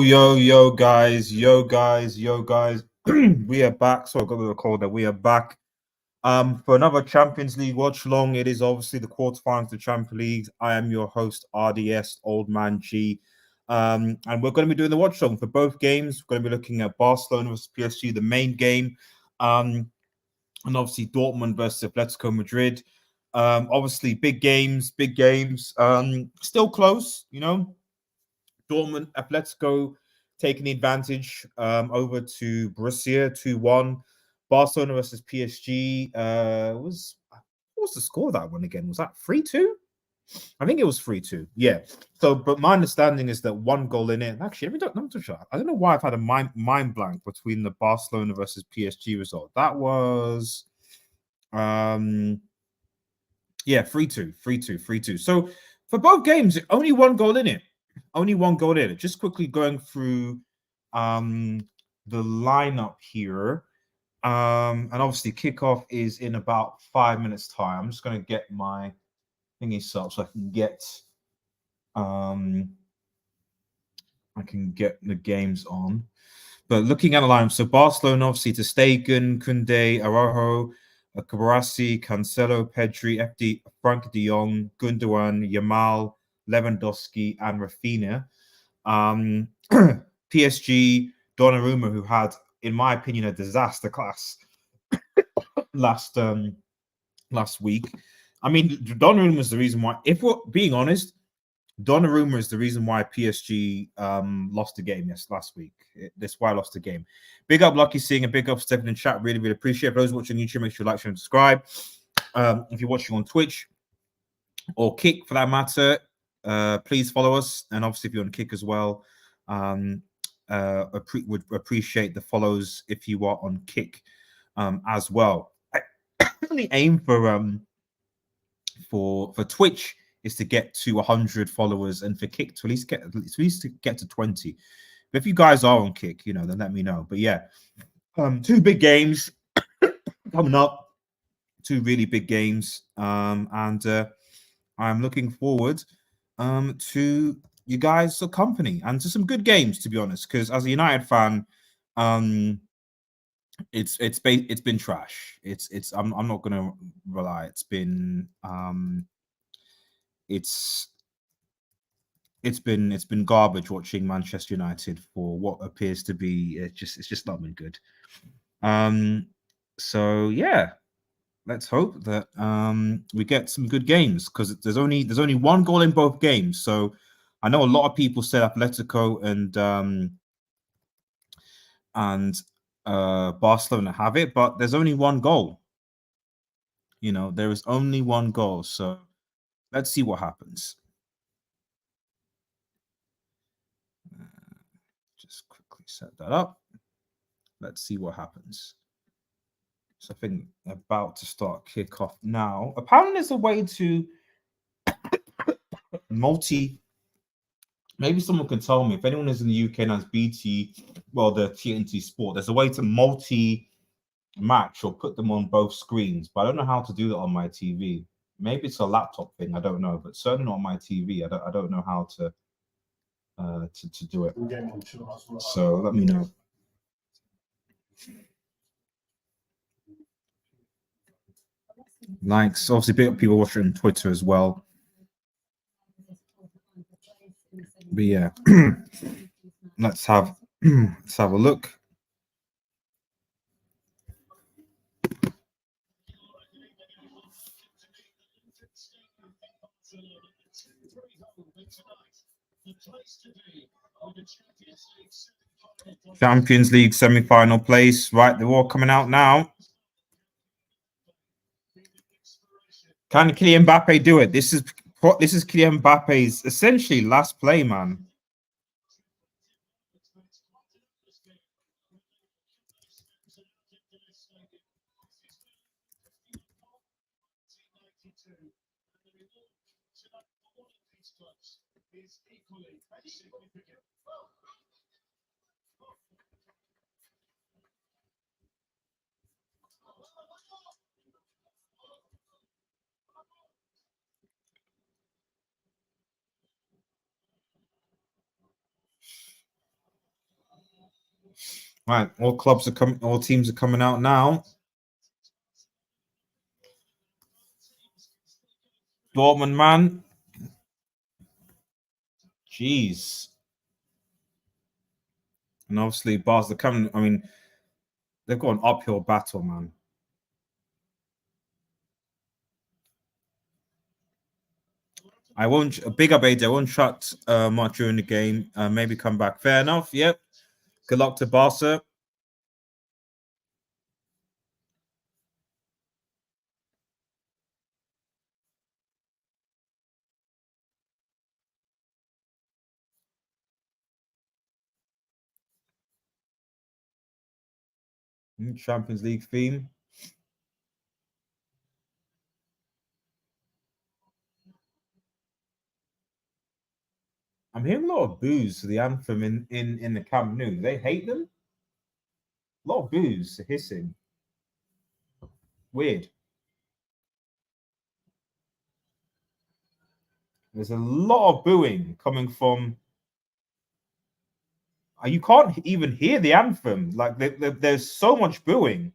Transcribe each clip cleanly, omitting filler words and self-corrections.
Yo, guys, yo, guys. We are back. So I got the recorder. We are back for another Champions League watch along. It is obviously the quarterfinals of the Champions League. I am your host, RDS, Old Man G. And we're going to be doing the watch along for both games. We're going to be looking at Barcelona versus PSG, the main game. And obviously Dortmund versus Atletico Madrid. Obviously, big games. Still close, Dortmund, Atletico taking the advantage over to Borussia 2-1. Barcelona versus PSG what was the score of that one again? Was that 3-2? I think it was 3-2. Yeah. So, but my understanding is that one goal in it. Actually, I'm not sure. I don't know why I've had a mind blank between the Barcelona versus PSG result. That was 3-2. So for both games, only one goal in it. Just quickly going through the lineup here. And obviously kickoff is in about 5 minutes time. I'm just going to get my thingy set up so I can get the games on. But looking at the lineup, so Barcelona obviously to Stegen, Koundé, Araujo, Cabarrasi, Cancelo, Pedri, FD, Frank de Jong, Gundogan, Yamal, Lewandowski, and Rafinha. PSG, Donnarumma, who had, in my opinion, a disaster class last week. I mean, Donnarumma is the reason why, if we're being honest, Donnarumma is the reason why PSG lost the game last week. That's why I lost the game. Big up Lucky Seeing and big up Stephen in chat. Really, really appreciate it. For those watching YouTube, make sure you like, share, and subscribe. If you're watching on Twitch or Kick for that matter, please follow us. And obviously, if you're on Kick as well, would appreciate the follows if you are on Kick as well. I only aim for Twitch is to get to 100 followers, and for Kick to at least get to 20. But if you guys are on Kick, then let me know. But yeah, two big games coming up, two really big games, and I'm looking forward to you guys' company and to some good games, to be honest. Because as a United fan, it's been trash. I'm not gonna rely. It's been garbage watching Manchester United for what appears to be it's just not been good. So yeah, let's hope that we get some good games, because there's only one goal in both games. So I know a lot of people said Atletico and Barcelona have it, but there's only one goal. There is only one goal. So let's see what happens. Just quickly set that up. Let's see what happens. So I think about to start kickoff now. Apparently there's a way to maybe someone can tell me if anyone is in the UK and has BT, well, the TNT Sport, there's a way to multi-match or put them on both screens, but I don't know how to do that on my TV. Maybe it's a laptop thing, I don't know, but certainly not on my TV. I don't know how to do it. So let me know. Likes, obviously, big people watching on Twitter as well. But yeah, let's have a look. Champions League semi-final place, right? They're all coming out now. Can Kylian Mbappe do it? This is Kylian Mbappe's essentially last play, man. Right, all clubs are coming, all teams are coming out now. Dortmund, man. Jeez. And obviously, Barca coming. I mean, they've got an uphill battle, man. I won't. Big up, AJ. I won't shut much during the game. Maybe come back. Fair enough. Yep. Good luck to Barca. Champions League theme. I'm hearing a lot of boos to the anthem in the Camp Nou. They hate them. A lot of boos, hissing. Weird. There's a lot of booing coming from. You can't even hear the anthem. Like there's so much booing.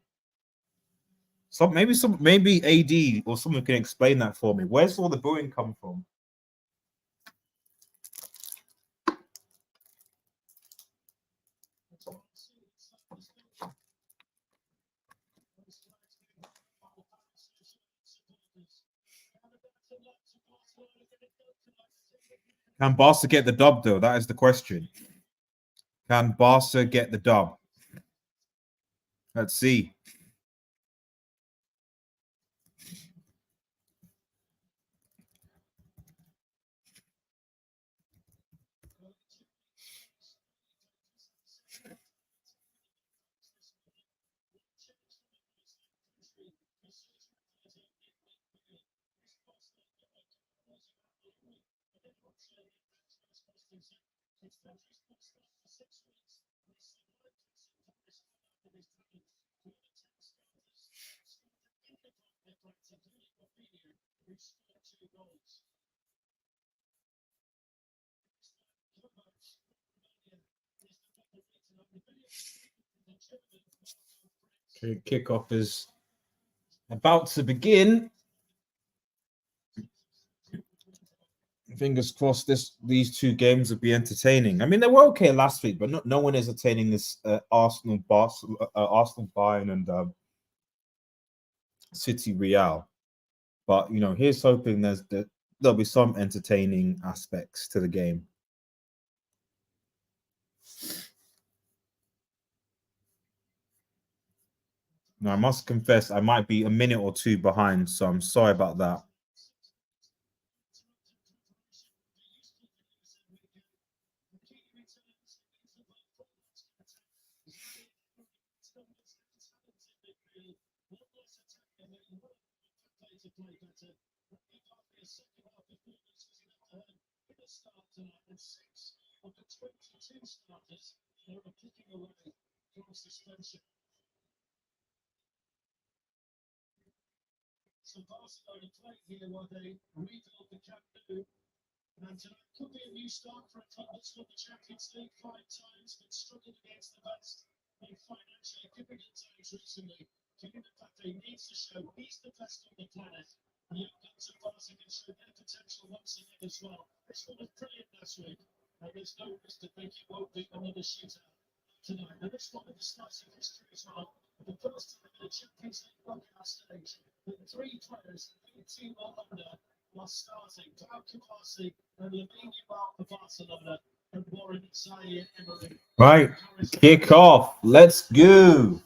Maybe AD or someone can explain that for me. Where's all the booing come from? Can Barca get the dub though? That is the question. Can Barca get the dub? Let's see. Okay, kickoff is about to begin. Fingers crossed these two games will be entertaining. I mean, they were okay last week, but no one is entertaining this Arsenal, Bayern, and City Real. But here's hoping there'll be some entertaining aspects to the game. Now, I must confess, I might be a minute or two behind, so I'm sorry about that. Right, kick off. Let's go.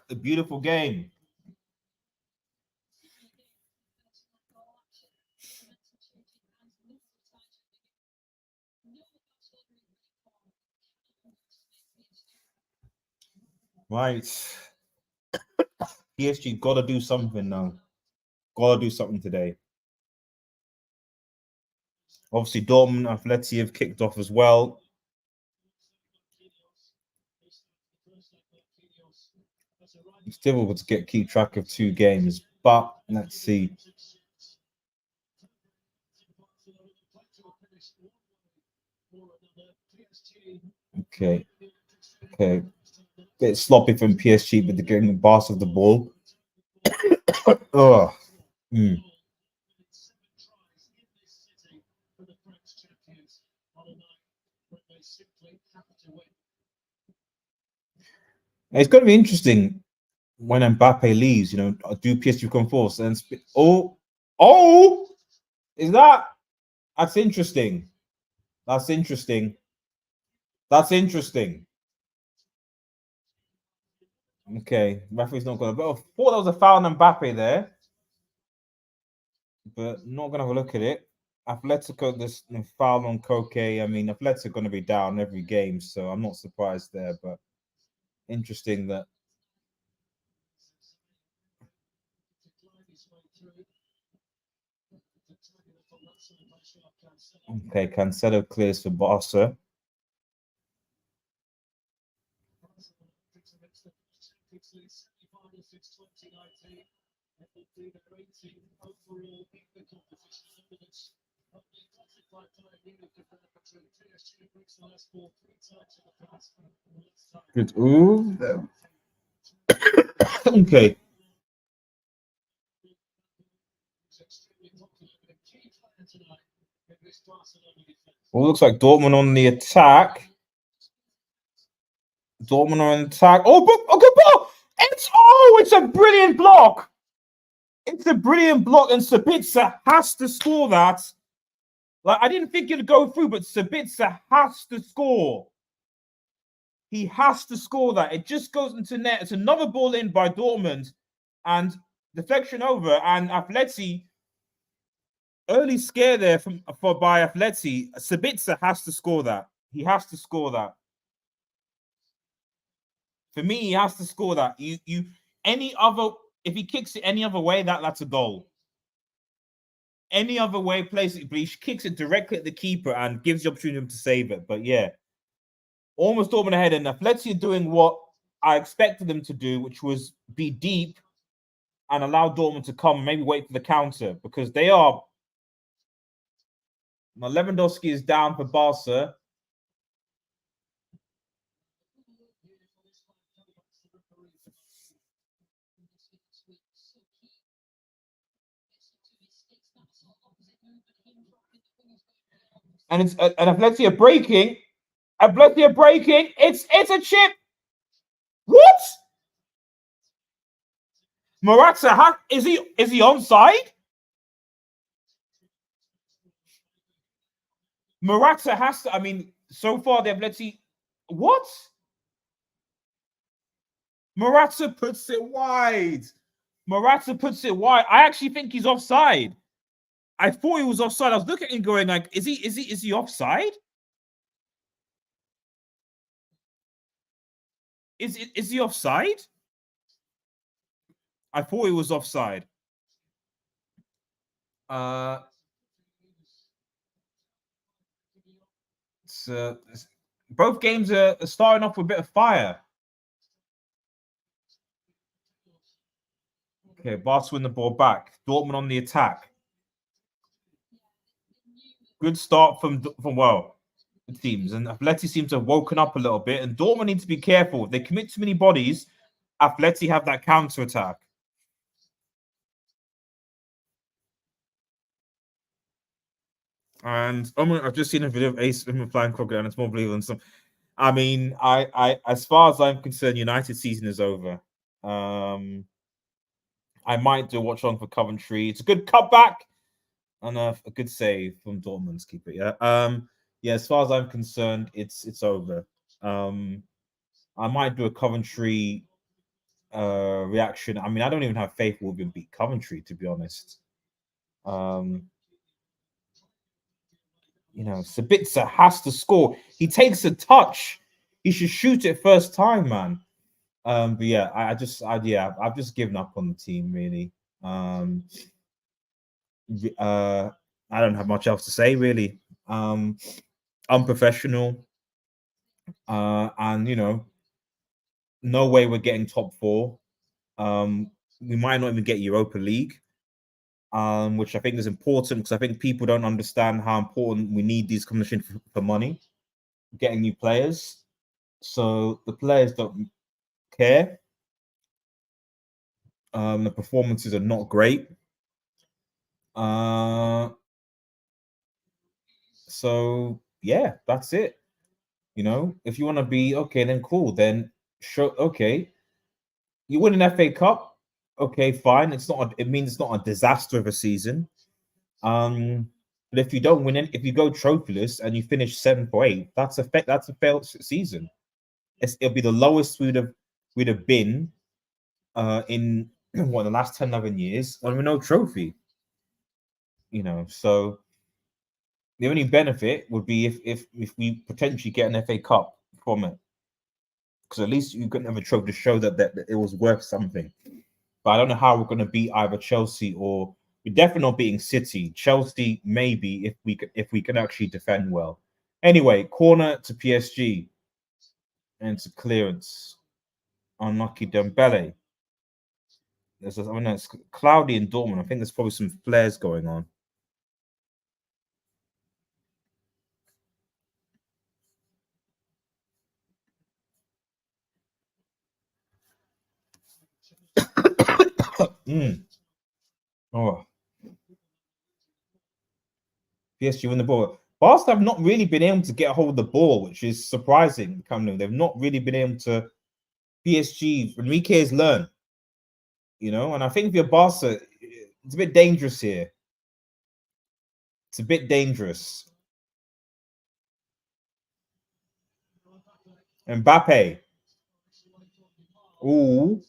The beautiful game. Right. PSG got to do something now. Got to do something today. Obviously, Dortmund, Atleti have kicked off as well. It's difficult to keep track of two games, but let's see. Okay. Okay. Bit sloppy from PSG, but they're getting the boss of the ball. Oh. Mm. It's going to be interesting when Mbappe leaves. You know, do PSG come forth? And oh, is that's interesting? That's interesting. That's interesting. Okay, referee's not going to. But I thought that was a foul on Mbappe there, but not going to have a look at it. Atletico, this foul on Koke. I mean, Atletico are going to be down every game, so I'm not surprised there. But interesting that. Okay, Cancelo clears for Barca. Good. Ooh. Okay. Well, looks like Dortmund on the attack. Dortmund on attack. Oh, good ball! It's a brilliant block. It's a brilliant block, and Sabitzer has to score that. Like, I didn't think it'd go through, but Sabitzer has to score. He has to score that. It just goes into net. It's another ball in by Dortmund, and deflection over. And Atleti, early scare there by Atleti. Sabitzer has to score that. He has to score that. For me, he has to score that. Any other, if he kicks it any other way, that's a goal. Any other way, plays it, but he kicks it directly at the keeper and gives the opportunity to save it. But yeah, almost Dortmund ahead, and Atleti are doing what I expected them to do, which was be deep and allow Dortmund to come, maybe wait for the counter, because they are. Lewandowski is down for Barca. And it's and Atleti are breaking. Atleti are breaking. It's a chip. What? Morata, is he onside? Morata has to. I mean, so far they've what? Morata puts it wide. Morata puts it wide. I actually think he's offside. I thought he was offside. I was looking at him going like, is he offside? Is he offside? I thought he was offside. Both games are starting off with a bit of fire. Okay, Barca win the ball back. Dortmund on the attack. Good start from the teams, and Atleti seems to have woken up a little bit. And Dortmund need to be careful. If they commit too many bodies, Atleti have that counter attack. And I've just seen a video of Ace him flying crocodile, and it's more believable than some. I mean, as far as I'm concerned, United season is over. I might do a watch on for Coventry. It's a good cutback and a good save from Dortmund's keeper. Yeah. Yeah. As far as I'm concerned, it's over. I might do a Coventry reaction. I mean, I don't even have faith we'll even beat Coventry, to be honest. You know, Sabitzer has to score. He takes a touch. He should shoot it first time, man. But yeah, I've just given up on the team, really. I don't have much else to say, really. Unprofessional. And you know, no way we're getting top four. We might not even get Europa League. Which I think is important because I think people don't understand how important we need these competitions for money, getting new players. So the players don't care. The performances are not great. So yeah, that's it. If you want to be okay, then cool. Then show okay. You win an FA Cup, okay, fine. It means it's not a disaster of a season. But if you don't win it, if you go trophyless and you finish 7th or 8th, that's a failed season. It'll be the lowest we'd have been in what the last 10, 11 years when we no trophy. So the only benefit would be if we potentially get an FA Cup from it, because at least you couldn't have a trophy to show that it was worth something. But I don't know how we're going to beat either Chelsea or we're definitely not beating City. Chelsea maybe if we can actually defend well. Anyway, corner to PSG and to clearance. Unlucky Dembele. It's cloudy in Dortmund. I think there's probably some flares going on. Oh, PSG win the ball. Barca have not really been able to get a hold of the ball, which is surprising. They've not really been able to. PSG, Enrique has learned, and I think if you're Barca, it's a bit dangerous here. It's a bit dangerous. Mbappe. Ooh.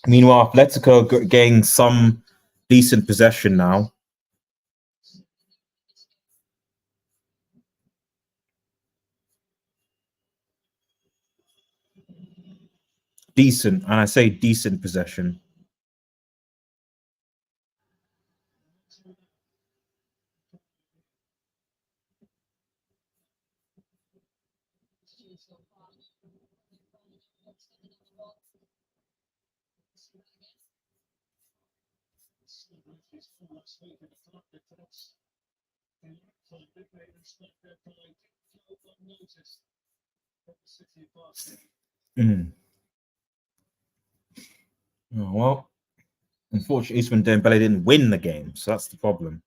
Meanwhile, Atletico getting some decent possession now. Decent, and I say decent possession. Mm. Oh, well, unfortunately, Usman Dembele didn't win the game, so that's the problem.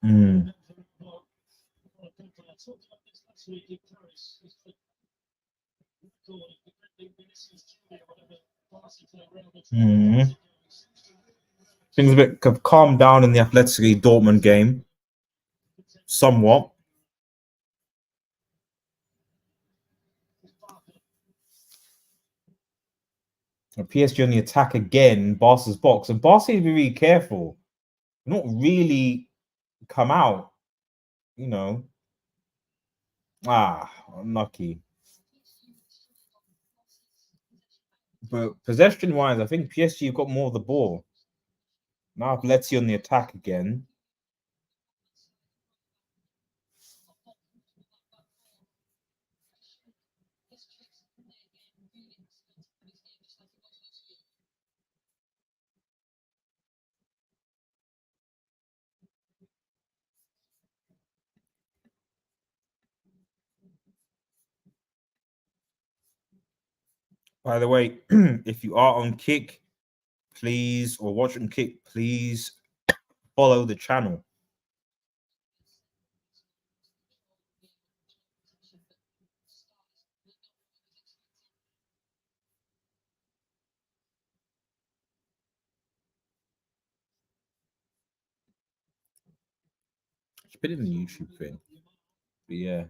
Mm. Mm. Things a bit have calmed down in the Atletico Dortmund game, somewhat. PSG on the attack again, Barca's box, and Barca need to be really careful, not really come out. You know, unlucky. But possession wise, I think PSG have got more of the ball. Now Atleti on the attack again. By the way, if you are on Kick, please, or watching Kick, please follow the channel. Just put it in the YouTube thing. But yeah.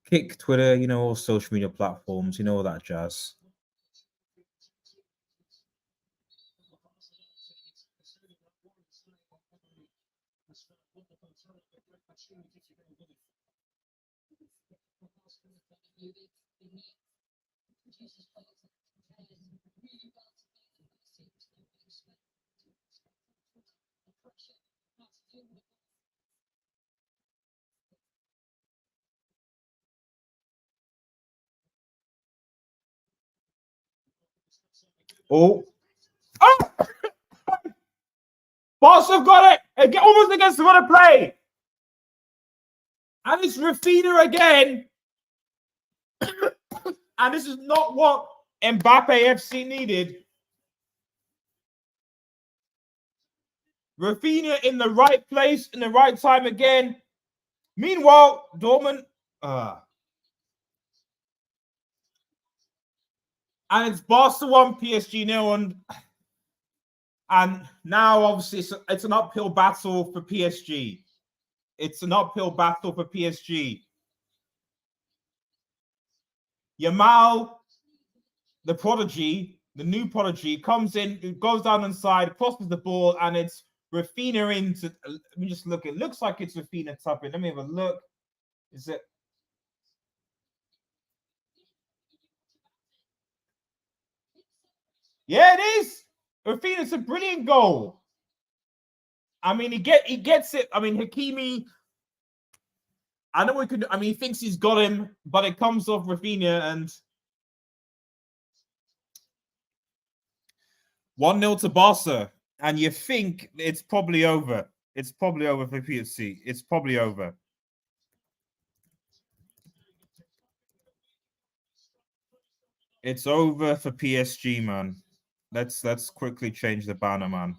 Kick, Twitter, all social media platforms, all that jazz. Oh, Barca got it! Almost against the run of play! And it's Rafinha again! And this is not what Mbappe FC needed. Rafinha in the right place, in the right time again. Meanwhile, Dortmund... and it's Barca 1, PSG 0. And now, obviously, it's an uphill battle for PSG. It's an uphill battle for PSG. Yamal, the prodigy, the new prodigy, comes in, goes down inside, crosses the ball, and it's Rafinha into. Let me just look. It looks like it's Rafinha tapping. Let me have a look. Is it? Yeah, it is. Rafinha's a brilliant goal. I mean, he gets it. I mean, Hakimi. I know we could. I mean, he thinks he's got him, but it comes off Rafinha and 1-0 to Barca. And you think it's probably over. It's probably over for PSG. It's probably over. It's over for PSG, man. Let's quickly change the banner, man.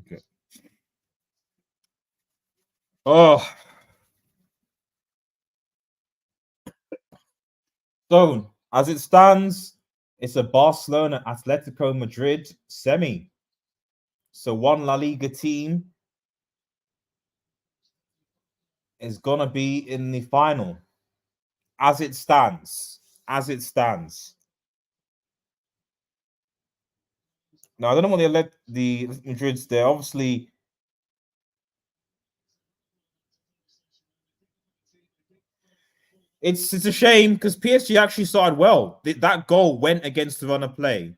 Okay. Oh. So, as it stands, it's a Barcelona Atletico Madrid semi. So, one La Liga team is going to be in the final. As it stands. As it stands. Now, I don't know what the Madrid's there. Obviously, it's a shame because PSG actually started well. That goal went against the run of play.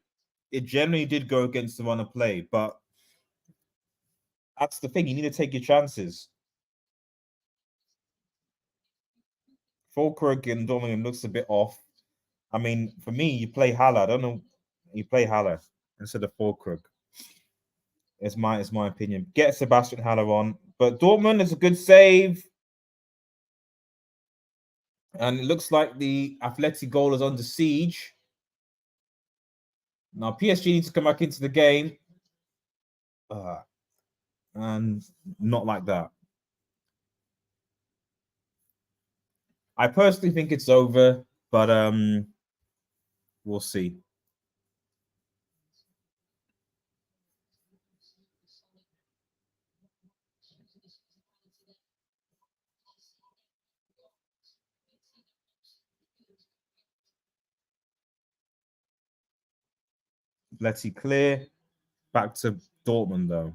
It generally did go against the run of play, but that's the thing. You need to take your chances. Fulkrug and Donovan looks a bit off. I mean, for me, you play Haller. I don't know. You play Haller instead of Fulkrug. It's my opinion. Get Sebastian Haller on. But Dortmund is a good save. And it looks like the Athletic goal is under siege. Now, PSG needs to come back into the game. And not like that. I personally think it's over, but we'll see. Let's see, clear. Back to Dortmund, though.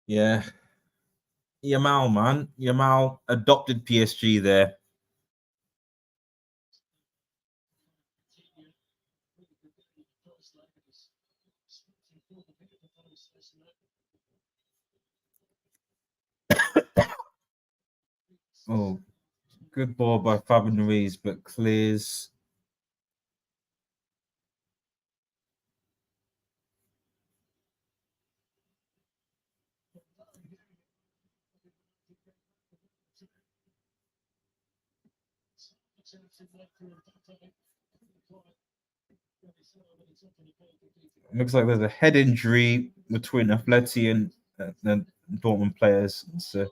Yeah, Yamal, man. Yamal adopted PSG there. Oh, good ball by Fabian Ruiz, but clears. Looks like there's a head injury between Atleti and the Dortmund players. So,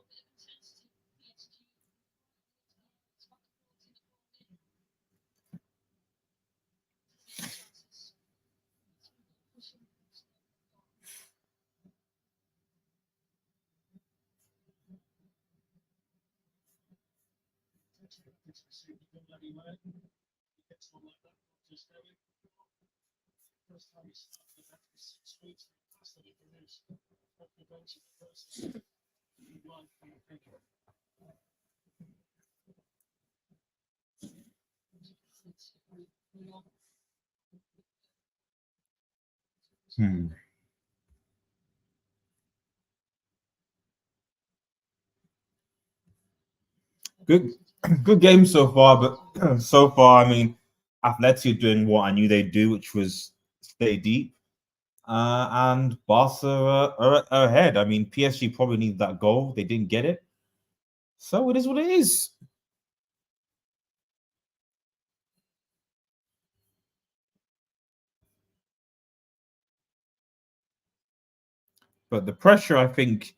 hmm. Good, good game so far. But so far, I mean, Atleti are doing what I knew they'd do, which was stay deep. And Barca are ahead. I mean, PSG probably needed that goal. They didn't get it. So it is what it is. But the pressure, I think,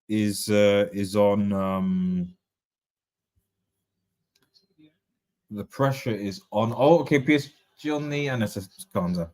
is on. The pressure is on. Oh, okay, PSG on the and it's Kanza.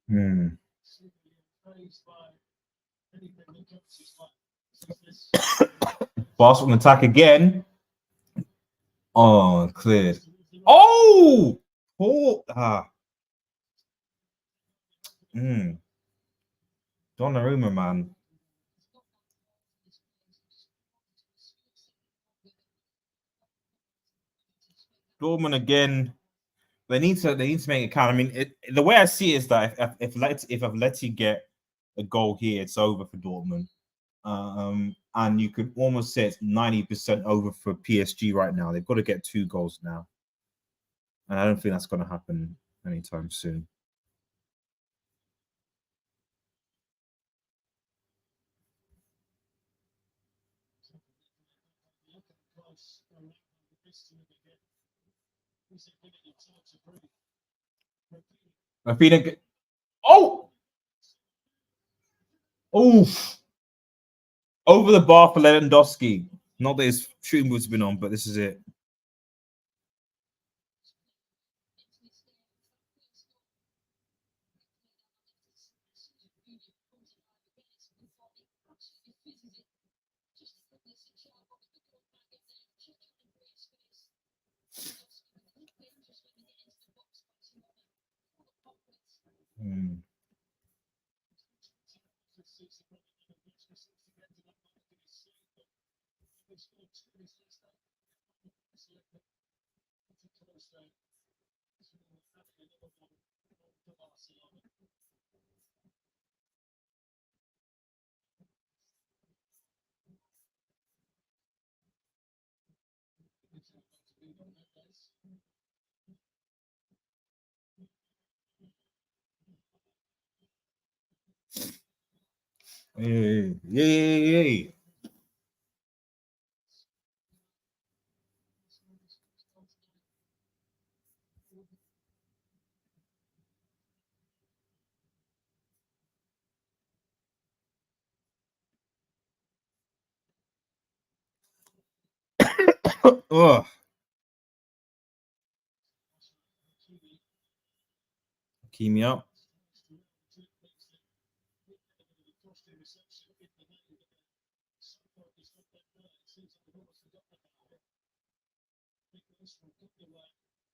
Hmm. Barca on attack again. Oh, cleared. Oh, poor. Mm. Donnarumma, man. Dortmund again. They need to make it count. I mean, the way I see it is that if Atleti get a goal here, it's over for Dortmund. And you could almost say it's 90% over for PSG right now. They've got to get 2 goals now, and I don't think that's going to happen anytime soon. I think. Oh, oof! Over the bar for Lewandowski. Not that his shooting boots have been on, but this is it. Hmm. Hey, yay! Ugh. Key me up.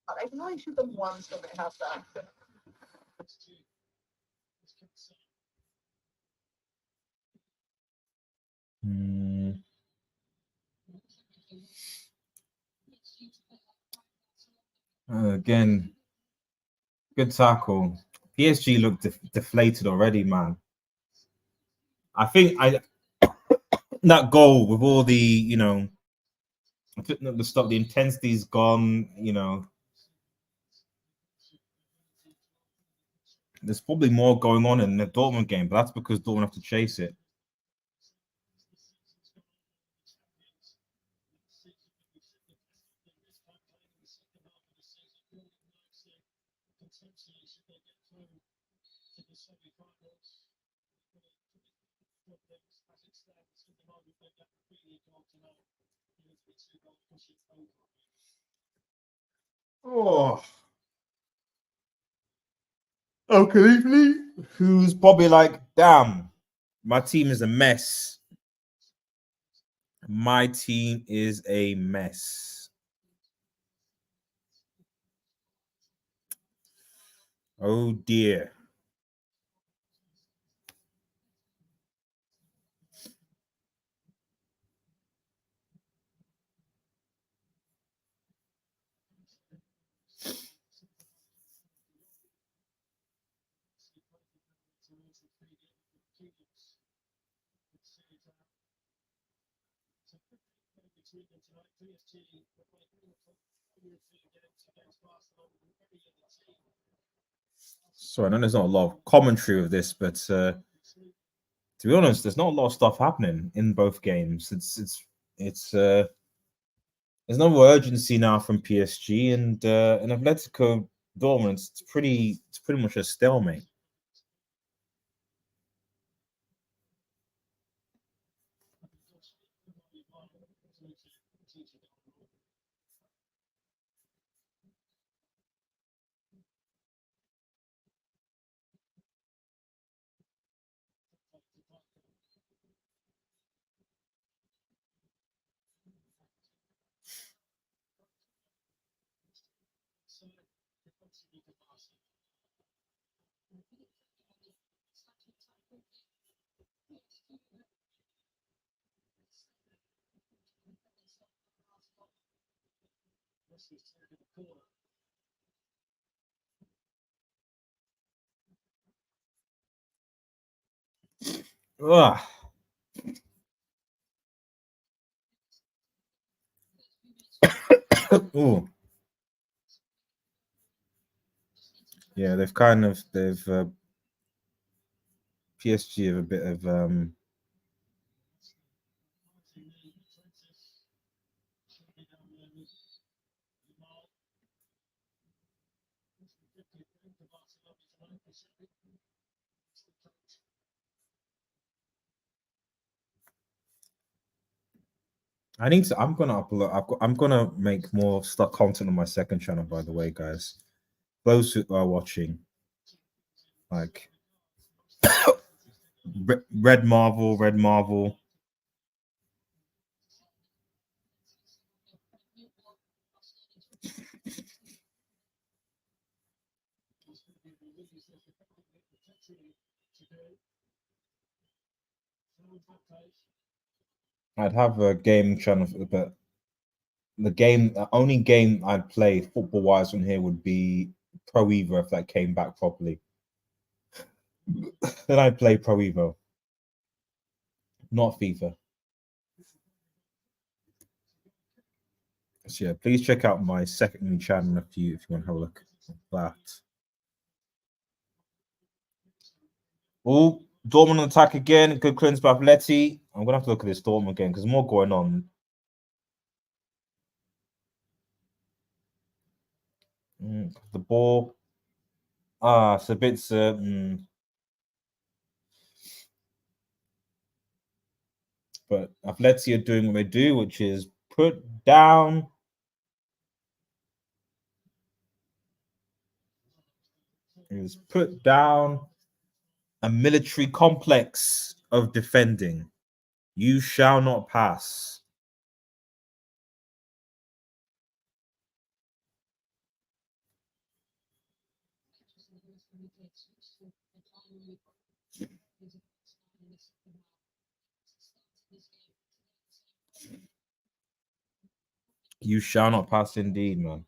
I can only shoot them once when they have that. Again, good tackle. PSG looked deflated already, man. I think that goal with all the I think the stop, the intensity's gone. There's probably more going on in the Dortmund game, but that's because Dortmund have to chase it. Oh, okay. Who's probably like, damn, my team is a mess. My team is a mess. Oh dear. Sorry, I know there's not a lot of commentary of this, but to be honest, there's not a lot of stuff happening in both games. It's there's no urgency now from PSG and Atletico Dortmund. It's pretty much a stalemate. Ugh. Ooh. Yeah, they've PSG have a bit of I need to. I'm gonna upload. I'm gonna make more stuff content on my second channel. By the way, guys, those who are watching, like Red Marvel, Red Marvel. I'd have a game channel, but the only game I'd play football wise on here would be Pro Evo if that came back properly. Then I'd play Pro Evo, not FIFA. So yeah, please check out my secondary channel if you want to have a look at that. Oh, Dortmund on attack again. Good clearance by Atleti. I'm gonna have to look at this Dortmund game because more going on. The ball. It's a bit. But Atleti are doing what they do, which is put down. Is put down a military complex of defending. You shall not pass. You shall not pass, indeed, man.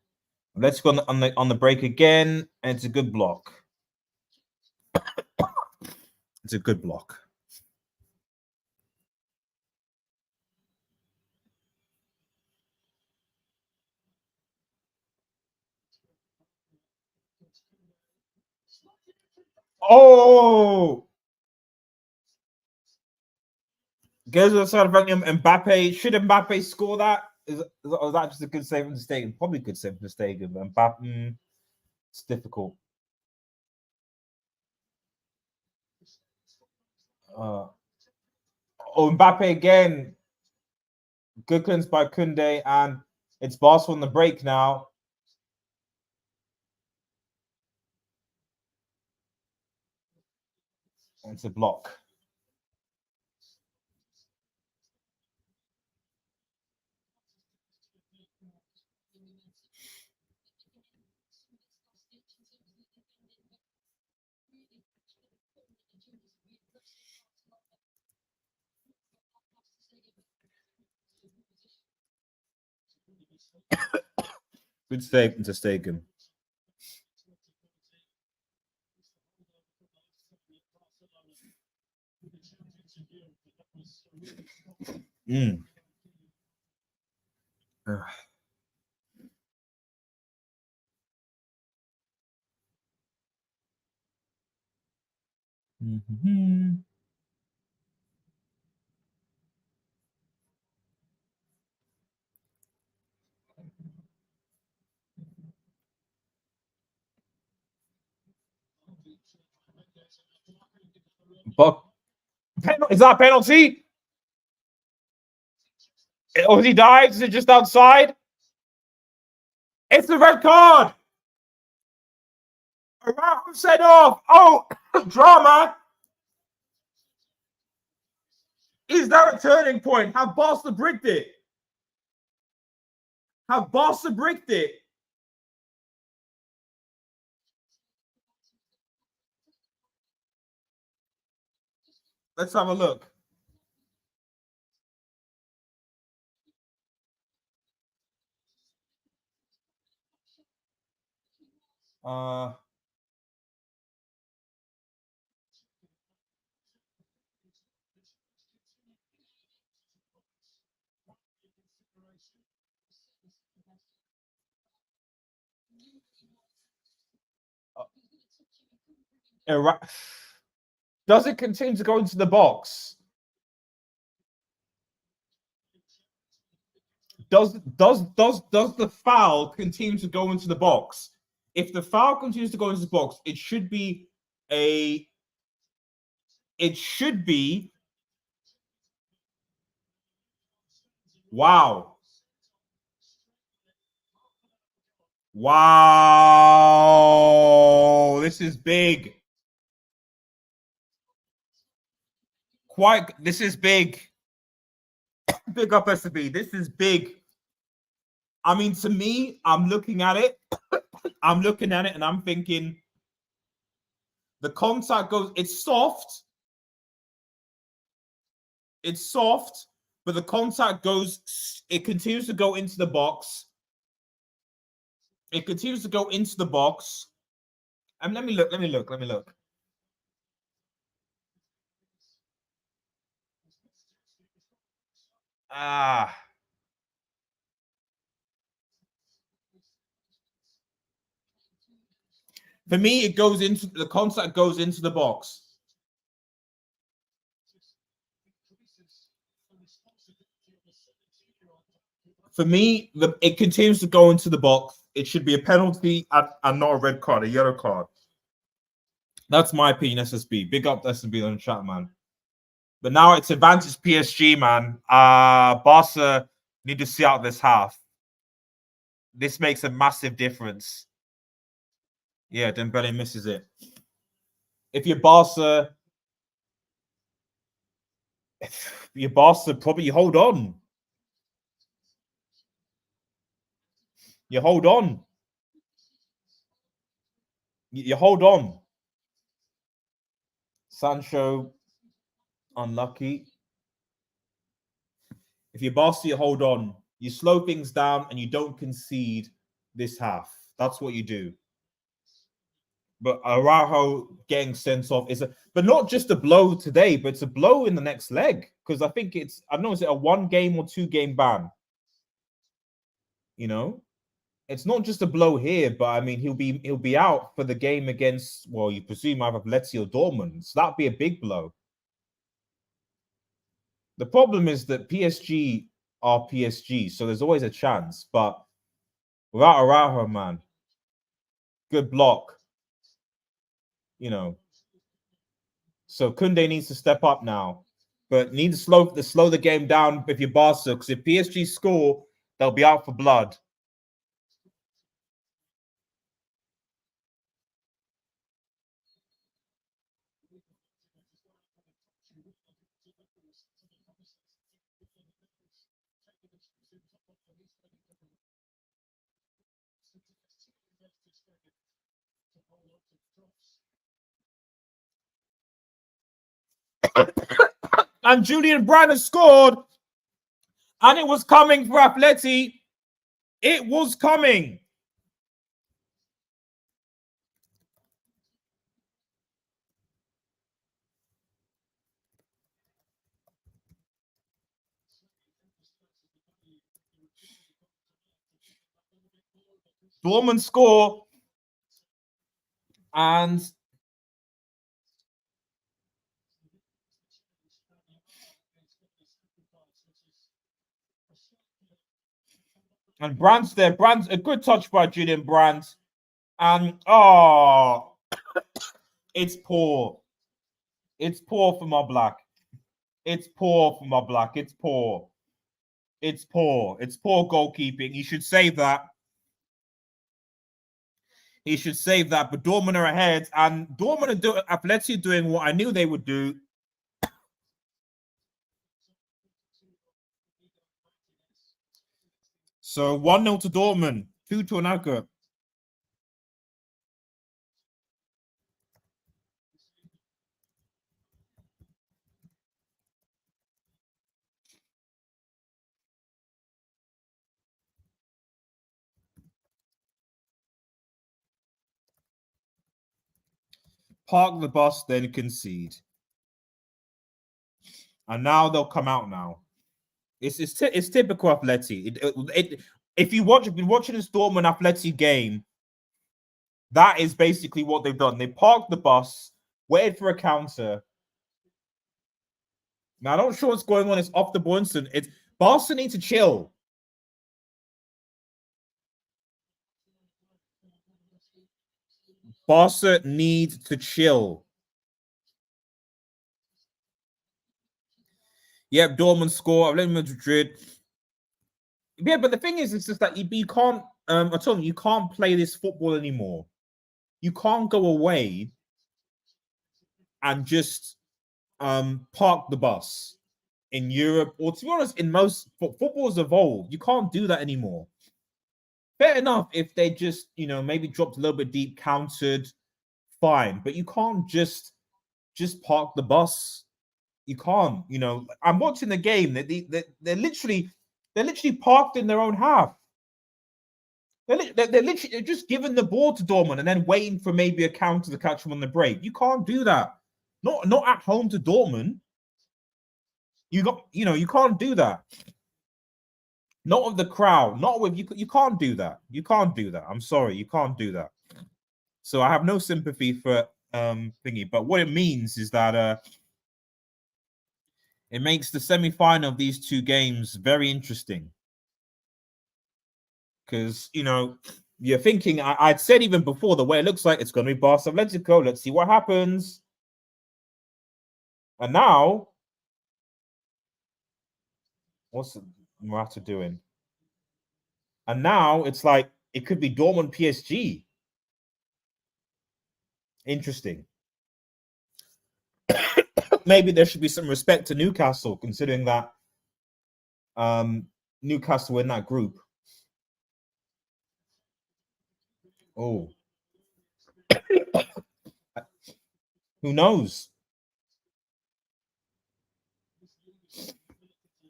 Let's go on the break again, and it's a good block. It's a good block. Oh! Goes to the side of Mbappe. Should Mbappe score that? Is that just a good save from Stegen? Probably good save from Stegen, but Mbappe, it's difficult. Oh, Mbappe again. Good clearance by Kunde, and it's Barca on the break now. It's a block. Good save into Stegen. But is that a penalty? Or he dives? Is it just outside? It's the red card. Araujo set off. Oh, drama. Is that a turning point? Have Barca bricked it? Have Barca bricked it? Let's have a look. Does it continue to go into the box? Does the foul continue to go into the box? If the foul continues to go into the box, it should be a. It should be. Wow. Wow. This is big. This is big. Big up SB. This is big. I mean, to me, I'm looking at it. I'm looking at it and I'm thinking the contact goes, it's soft. It's soft, but the contact goes, it continues to go into the box. It continues to go into the box. And let me look. For me, it goes into the contact goes into the box. For me, it continues to go into the box. It should be a penalty and not a red card, a yellow card. That's my opinion, SSB. Big up SSB on the chat, man. But now it's advantage PSG, man. Barca Need to see out this half. This makes a massive difference. Yeah, Dembele misses it. If you're Barca, probably hold on. You hold on. You hold on. Sancho, unlucky. If you're Barca, you hold on. You slow things down and you don't concede this half. That's what you do. But Araujo getting sent off but not just a blow today, but it's a blow in the next leg. Because I think I don't know, is it a 1 game or 2 game ban? You know, it's not just a blow here, but I mean, he'll be out for the game against, well, you presume either Atleti or Dortmund. So that'd be a big blow. The problem is that PSG are PSG, so there's always a chance. But without Araujo, man, good block. You know, so Koundé needs to step up now, but need to slow the game down if you're Barca, because if PSG score, they'll be out for blood. And Julian Brand has scored, and it was coming for Atleti. It was coming. Dortmund score, and Brandt's there. Brandt's a good touch by Julian Brandt. And it's poor. It's poor for my black. It's poor for my black. It's poor. It's poor. It's poor goalkeeping. He should save that. He should save that. But Dortmund are ahead, and Atleti doing what I knew they would do. So 1-0 to Dortmund, 2 to Anaka. Park the bus, then concede. And now they'll come out now. It's typical Atleti. If you've been watching this Dortmund Atleti game, that is basically what they've done. They parked the bus, waited for a counter. Now, I'm not sure what's going on. It's off the ball instant. It's Barca need to chill. Barca need to chill. Yep, Dortmund score. Atletico Madrid. Yeah, but the thing is, it's just that you can't. I told you can't play this football anymore. You can't go away and just park the bus in Europe, or to be honest, in most football's evolved. You can't do that anymore. Fair enough if they just, maybe dropped a little bit deep, countered, fine. But you can't just park the bus. You can't. I'm watching the game. They're literally parked in their own half. They're literally just giving the ball to Dortmund and then waiting for maybe a counter to catch them on the break. You can't do that. Not at home to Dortmund. You can't do that. Not with the crowd. Not with you. You can't do that. You can't do that. I'm sorry. You can't do that. So I have no sympathy for thingy. But what it means is that it makes the semi-final of these two games very interesting. Because, you're thinking, I'd said even before, the way it looks like it's going to be Barca Atletico. Let's see what happens. And now, Morata doing? And now it's like it could be Dortmund PSG. Interesting. Maybe there should be some respect to Newcastle, considering that Newcastle in that group. Oh, who knows?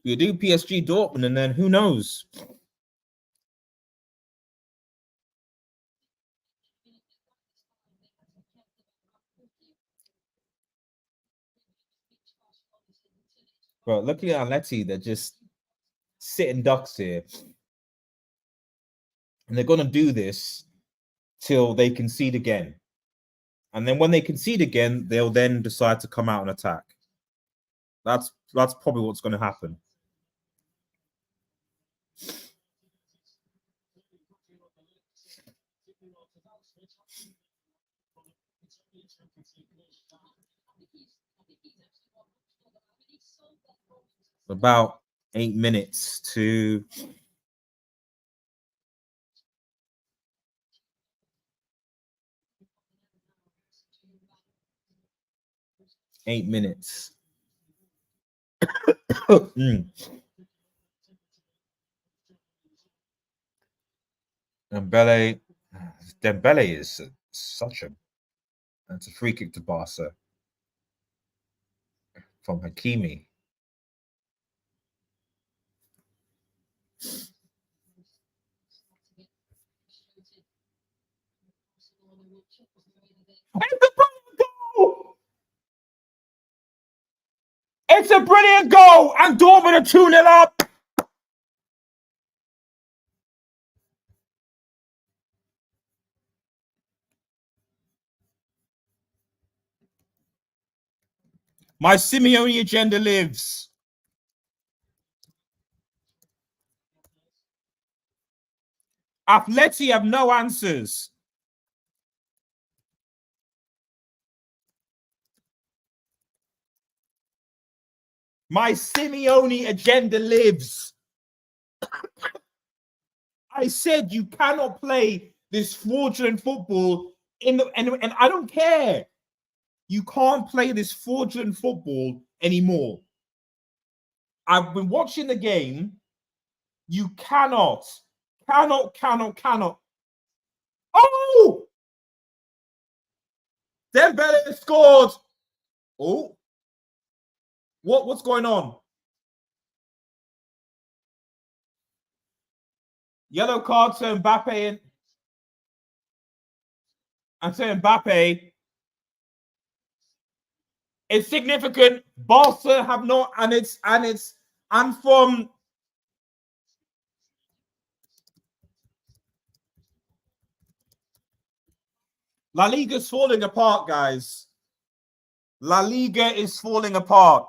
You do PSG Dortmund, and then who knows? But looking at Atleti, they're just sitting ducks here. And they're going to do this till they concede again. And then when they concede again, they'll then decide to come out and attack. That's probably what's going to happen. About 8 minutes to 8 minutes. Dembele is such a... That's a free kick to Barca from Hakimi. It's a brilliant goal, and Dortmund are 2-0 up. My Simeone agenda lives. Atleti have no answers. My Simeone agenda lives. I said you cannot play this fraudulent football and I don't care. You can't play this fraudulent football anymore. I've been watching the game. You cannot. Oh! Dembele scored. Oh. What's going on? Yellow card to Mbappe and to Mbappe. It's significant. Barca have not, and from La Liga's falling apart, guys. La Liga is falling apart.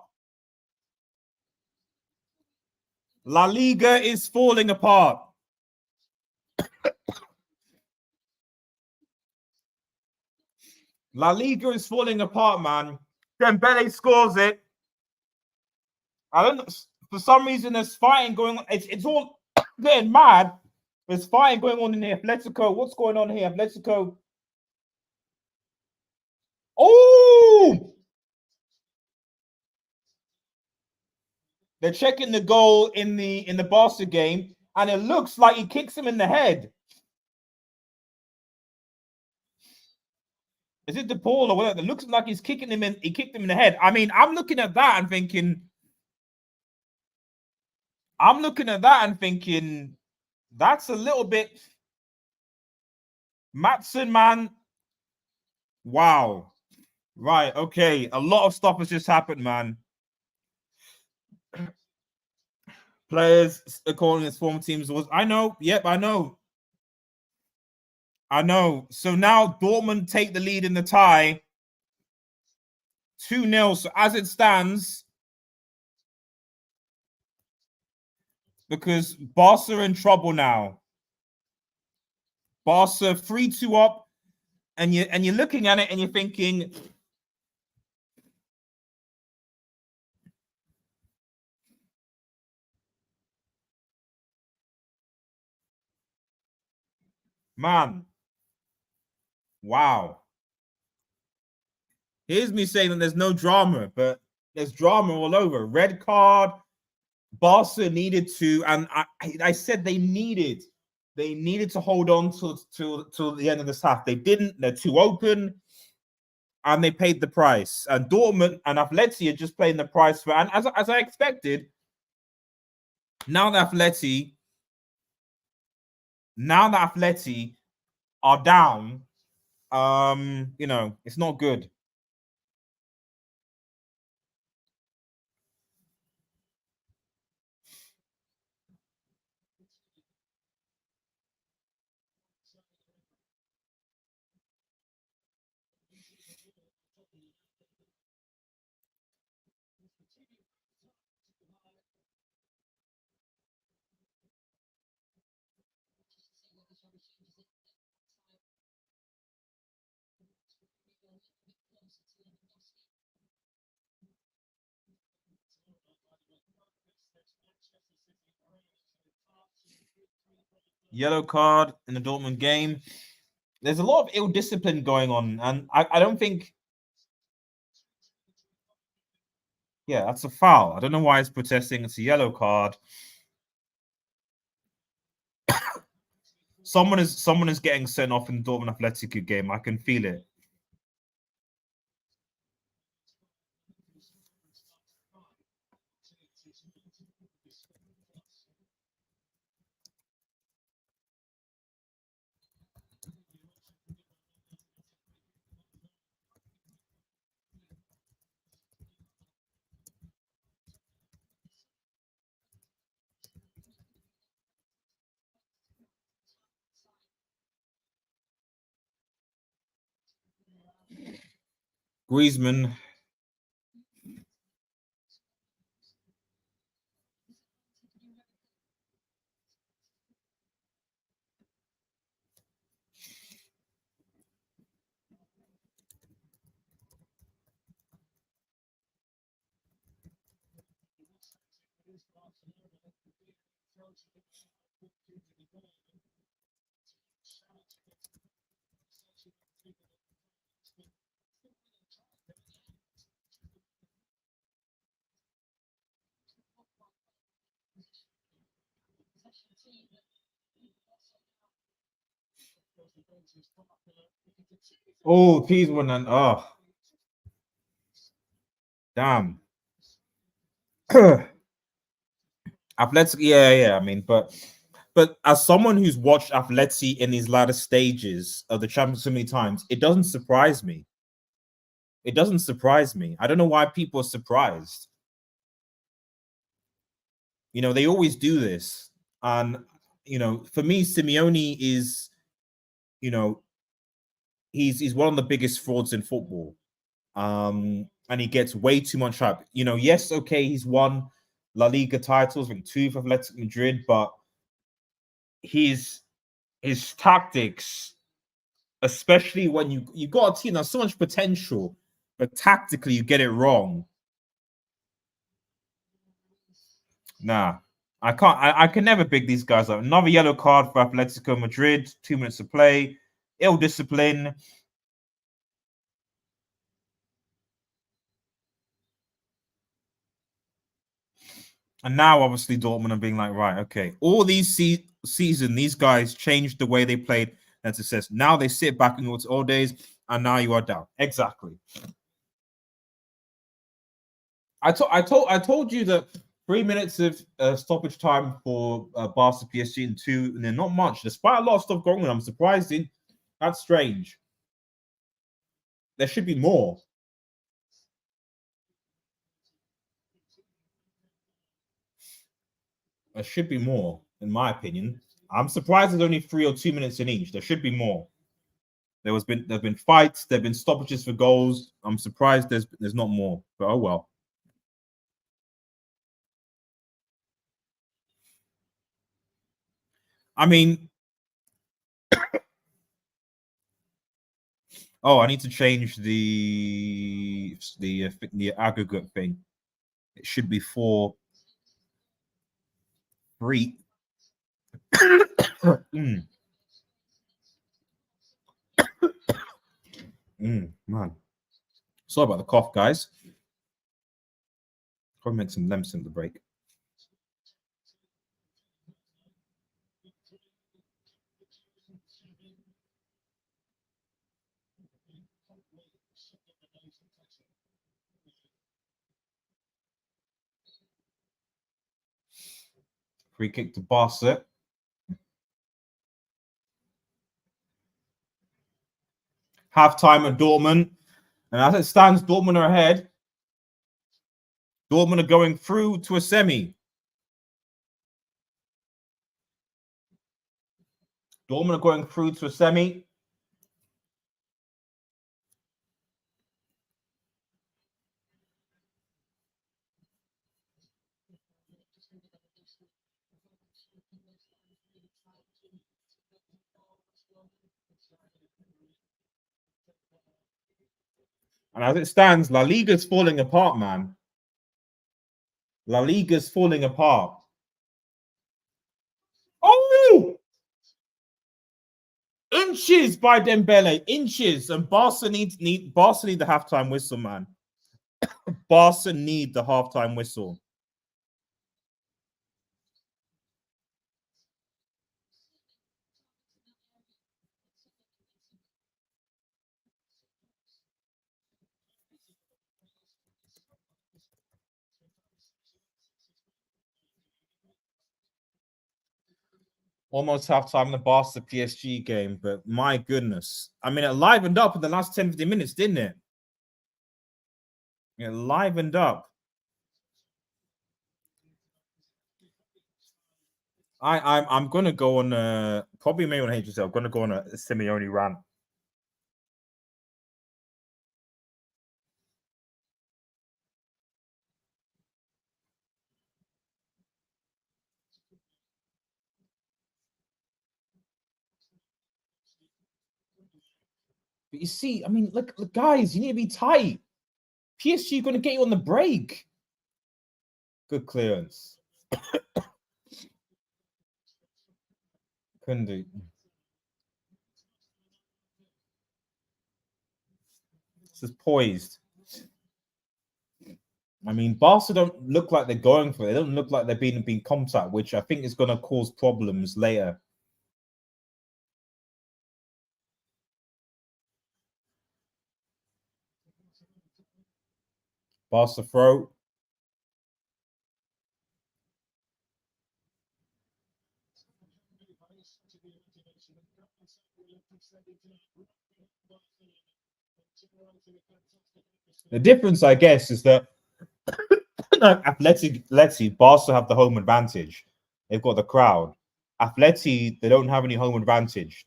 La Liga is falling apart. La Liga is falling apart, man. Dembele scores it. I don't know. For some reason, there's fighting going on. It's all getting mad. There's fighting going on in the Atletico. What's going on here? Atletico. Oh! They're checking the goal in the Barca game, and it looks like he kicks him in the head. Is it De Paul or whatever? It looks like he's kicking him in. He kicked him in the head. I mean, I'm looking at that and thinking, that's a little bit. Matson, man. Wow. Right. Okay. A lot of stuff has just happened, man. Players calling his former teams was. I know. Yep, I know. So now Dortmund take the lead in the tie. 2-0. So as it stands, because Barca are in trouble now. Barca 3-2 up, and you're looking at it and you're thinking, Man. Wow. Here's me saying that there's no drama, but there's drama all over. Red card. Barca needed to, and I said they needed to hold on till the end of this half. They didn't. They're too open, and they paid the price. And Dortmund and Atleti are just paying the price for. And as I expected, now the Atleti are down. You know, it's not good. Yellow card in the Dortmund game. There's a lot of ill discipline going on, and I don't think. Yeah, that's a foul. I don't know why he's protesting. It's a yellow card. Someone is getting sent off in the Dortmund Atletico game. I can feel it. Griezmann. Oh, please one and damn. Athletic, yeah. I mean, but as someone who's watched Atleti in these latter stages of the Champions so many times, it doesn't surprise me. It doesn't surprise me. I don't know why people are surprised. You know, they always do this. And, you know, for me, Simeone is, you know, he's one of the biggest frauds in football. And he gets way too much hype. You know, yes, okay, he's won La Liga titles, I think 2 for Atletico Madrid, but his tactics, especially when you got a team that's so much potential, but tactically you get it wrong. Nah, I can't. I can never pick these guys up. Another yellow card for Atletico Madrid. 2 minutes to play. Ill discipline. And now, obviously, Dortmund are being like, right, okay, all these season, these guys changed the way they played. And it says now they sit back in what's old days, and now you are down. Exactly. I told you that 3 minutes of stoppage time for Barca PSG and 2, and they're not much, despite a lot of stuff going on. I'm surprised. That's strange. There should be more. There should be more, in my opinion. I'm surprised there's only 3 or 2 minutes in each. There should be more. There've been fights. There've been stoppages for goals. I'm surprised there's not more. But oh well. I mean, oh, I need to change the aggregate thing. It should be 4-3. Man. Sorry about the cough, guys. Probably make some lemons in the break. Free kick to Barca. Half-time at Dortmund. And as it stands, Dortmund are ahead. Dortmund are going through to a semi. Dortmund are going through to a semi. And as it stands, La Liga's falling apart, man. La Liga's falling apart. Oh! Inches by Dembele, inches. And Barca need the halftime whistle, man. Barca need the halftime whistle. Almost halftime in the Barca PSG game, but my goodness. I mean, it livened up in the last 10, 15 minutes, didn't it? It livened up. I'm gonna go on probably maybe on HSL. I'm gonna go on a Simeone rant. But you see, I mean, look, guys, you need to be tight. PSG going to get you on the break. Good clearance. Couldn't do. This is poised. I mean, Barca don't look like they're going for it. They don't look like they're being contact, which I think is going to cause problems later. Barca throw. The difference, I guess, is that Atleti, Barca have the home advantage. They've got the crowd. Atleti, they don't have any home advantage.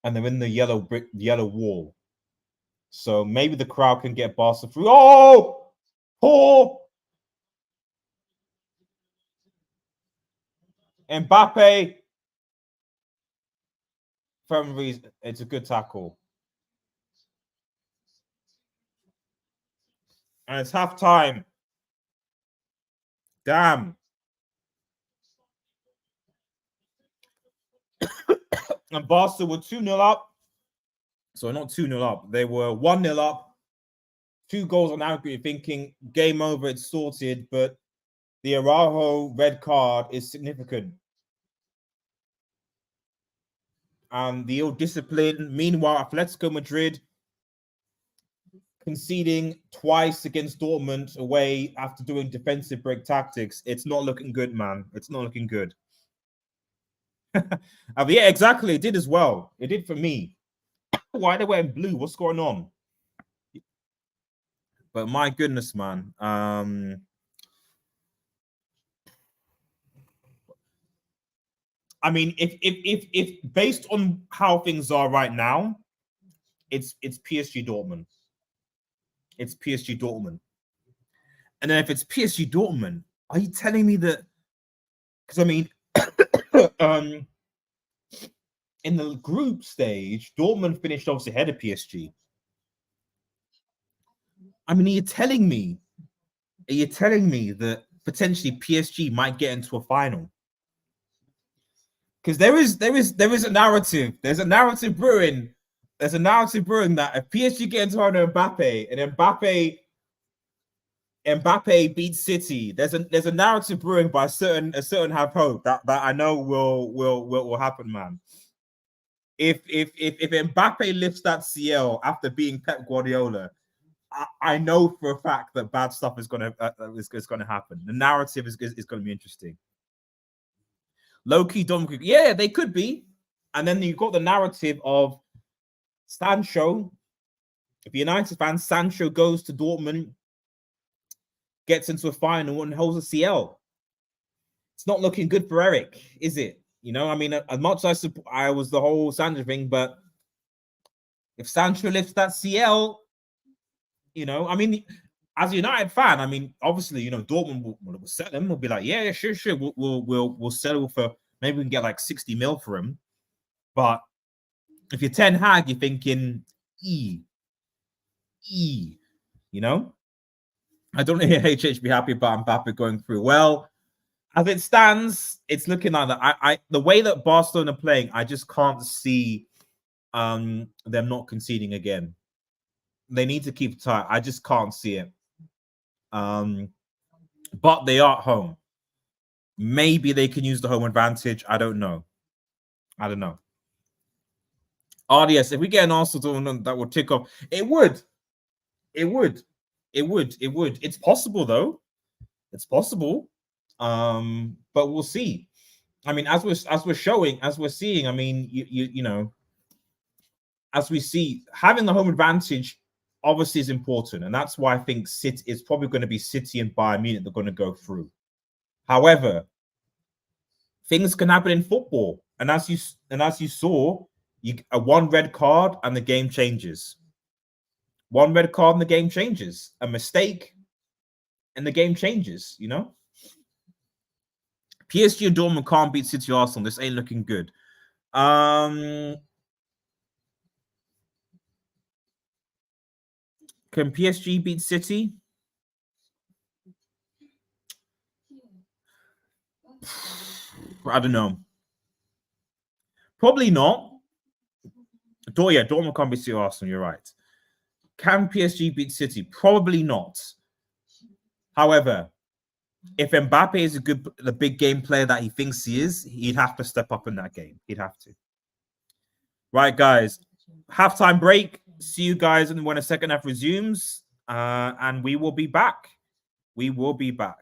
And they're in the yellow wall. So maybe the crowd can get Barca through. Oh! Poor! Mbappe. For some reason, it's a good tackle. And it's half time. Damn. And Barca were 2-0 up. So not 2-0 up. They were 1-0 up. 2 goals on aggregate, thinking game over, it's sorted. But the Araujo red card is significant. And the ill discipline. Meanwhile, Atletico Madrid conceding twice against Dortmund away after doing defensive break tactics. It's not looking good, man. It's not looking good. Yeah, exactly. It did as well. It did for me. Why are they wearing blue? What's going on? But my goodness, man. I mean, if based on how things are right now, it's PSG Dortmund. It's PSG Dortmund. And then if it's PSG Dortmund, are you telling me that? Because I mean, in the group stage, Dortmund finished obviously ahead of PSG. I mean, are you telling me that potentially PSG might get into a final? Because there is a narrative. There's a narrative brewing there's a narrative brewing that if PSG get into Mbappe and Mbappe beats City, there's a narrative brewing by a certain have hope that I know will happen, man. If Mbappe lifts that CL after being Pep Guardiola, I know for a fact that bad stuff is gonna happen. The narrative is gonna be interesting. Low key, yeah, they could be, and then you've got the narrative of Sancho. If you're a United fan, Sancho goes to Dortmund, gets into a final, and holds a CL. It's not looking good for Eric, is it? You know, I mean, as much as I was the whole Sancho thing, but if Sancho lifts that CL, you know, I mean, as a United fan, I mean, obviously, you know, Dortmund will sell him. We'll be like, yeah, sure. We'll settle for, maybe we can get like 60 mil for him. But if you're Ten Hag, you're thinking you know. I don't know if HH be happy about Mbappe going through. Well, as it stands, it's looking like that. The way that Barcelona are playing, I just can't see them not conceding again. They need to keep tight. I just can't see it. But they are at home. Maybe they can use the home advantage. I don't know. RDS, if we get an Arsenal tournament that would tick off, it would. It's possible though. It's possible. But we'll see. I mean, as we're seeing, I mean, you know, as we see, having the home advantage obviously is important, and that's why I think City is probably going to be City and Bayern Munich that are going to go through. However, things can happen in football, and as you saw, one red card and the game changes. One red card and the game changes. A mistake and the game changes. You know, PSG and Dortmund can't beat City or Arsenal. This ain't looking good. Can PSG beat City? I don't know. Probably not. Dortmund can't beat City or Arsenal. You're right. Can PSG beat City? Probably not. However, if Mbappe is the big game player that he thinks he is, he'd have to step up in that game. He'd have to. Right, guys. Halftime break. See you guys when a second half resumes. And we will be back. We will be back.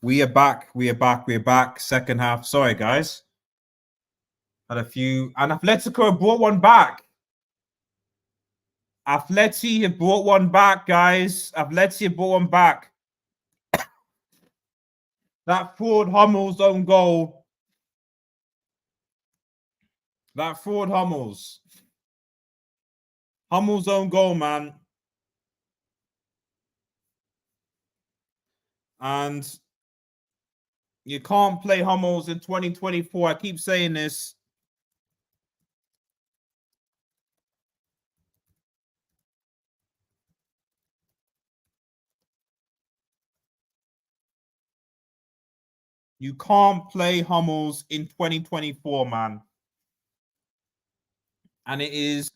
We are back. We are back. We are back. Second half. Sorry, guys. Had a few. And Atletico brought one back. Atleti have brought one back, guys. Atleti have brought one back. That fraud Hummels own goal. That fraud Hummels. Hummels own goal, man. And you can't play Hummels in 2024. I keep saying this. You can't play Hummels in 2024, man. And it is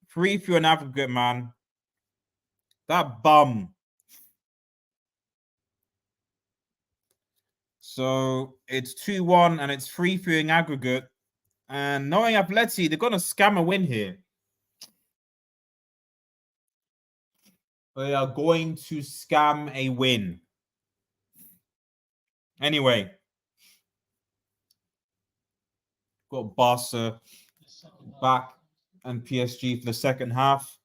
free if you're an aggregate, man. That bum. So it's 2-1 and it's free for an aggregate. And knowing Atleti, they're going to scam a win here. They are going to scam a win. Anyway. Got Barca back and PSG for the second half.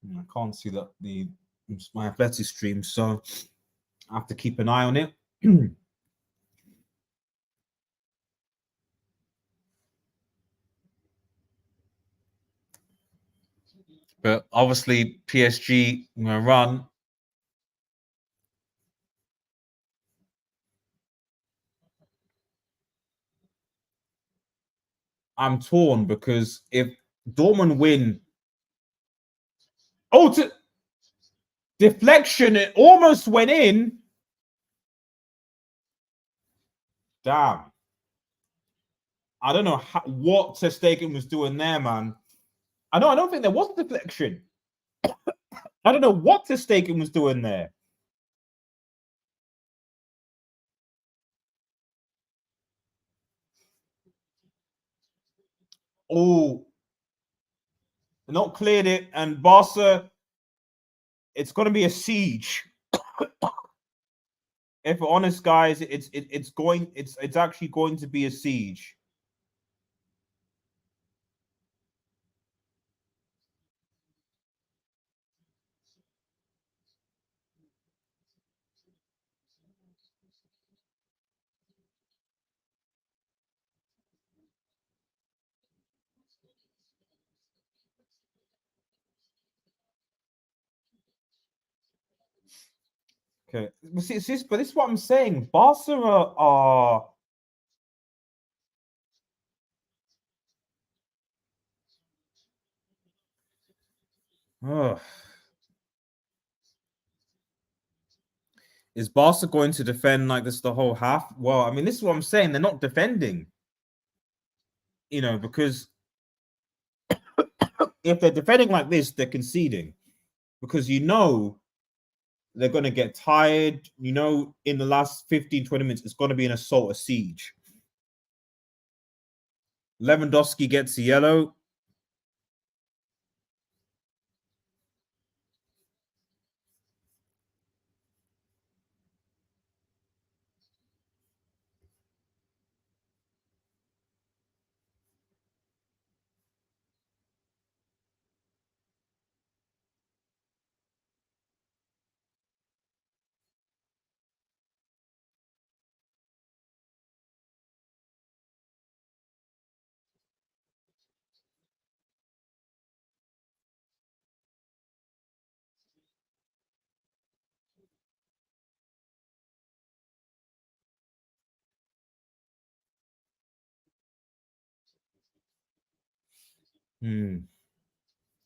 I can't see that my Atleti stream, so I have to keep an eye on it. But obviously, PSG going to run. I'm torn because if Dortmund win, deflection, it almost went in. Damn. I don't know what Ter Stegen was doing there, man. I don't think there was a deflection. I don't know what Ter Stegen was doing there. Oh, not cleared it, and Barca, it's going to be a siege. If we're honest, guys, it's actually going to be a siege. Okay, but this is what I'm saying. Barca are Is Barca going to defend like this the whole half? Well, I mean, this is what I'm saying. They're not defending, because if they're defending like this, they're conceding because they're going to get tired. In the last 15, 20 minutes, it's going to be an assault, a siege. Lewandowski gets a yellow.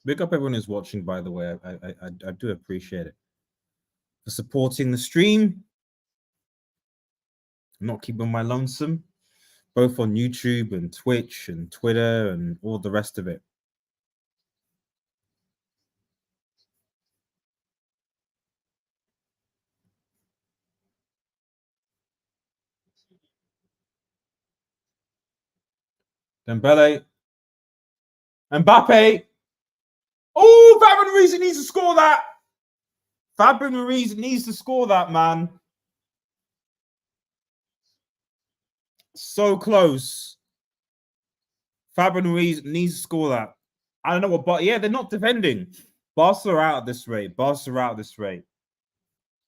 Big up everyone who's watching, by the way. I do appreciate it for supporting the stream. I'm not keeping my lonesome, both on YouTube and Twitch and Twitter and all the rest of it. Dembele. Mbappe. Oh, Fabian Ruiz needs to score that. Fabian Ruiz needs to score that, man. So close. Fabian Ruiz needs to score that. I don't know what, but yeah, they're not defending. Barca are out at this rate. Barca are out at this rate.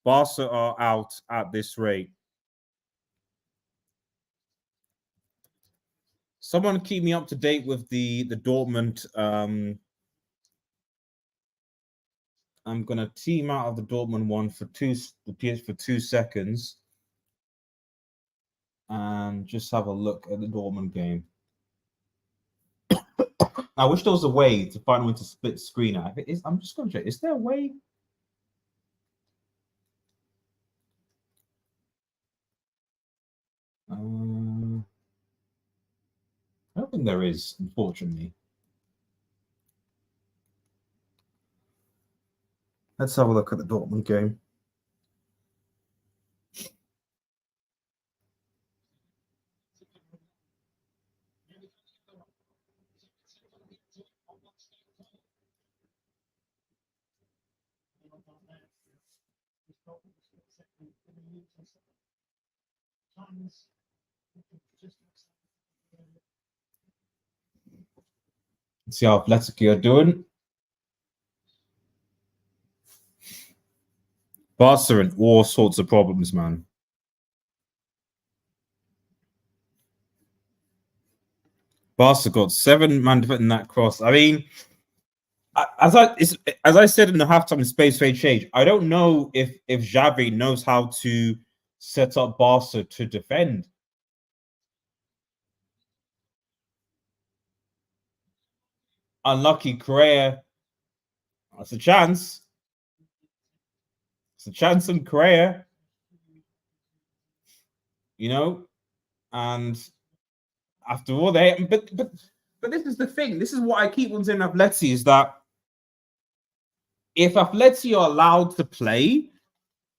Barca are out at this rate. Someone keep me up to date with the Dortmund. I'm gonna team out of the Dortmund one for for 2 seconds, and just have a look at the Dortmund game. I wish there was a way to find a way to split screen out. I'm just gonna check. Is there a way? I don't think there is, unfortunately. Let's have a look at the Dortmund game. Let's see how Atletico are doing. Barca are in all sorts of problems, man. Barca got 7 man defending that cross. I mean, as I said in the halftime space for change, I don't know if Xavi knows how to set up Barca to defend. Unlucky Correa. That's a chance. It's a chance in Correa. You know, and after all, but this is the thing. This is what I keep on saying. Atleti is that if Atleti are allowed to play,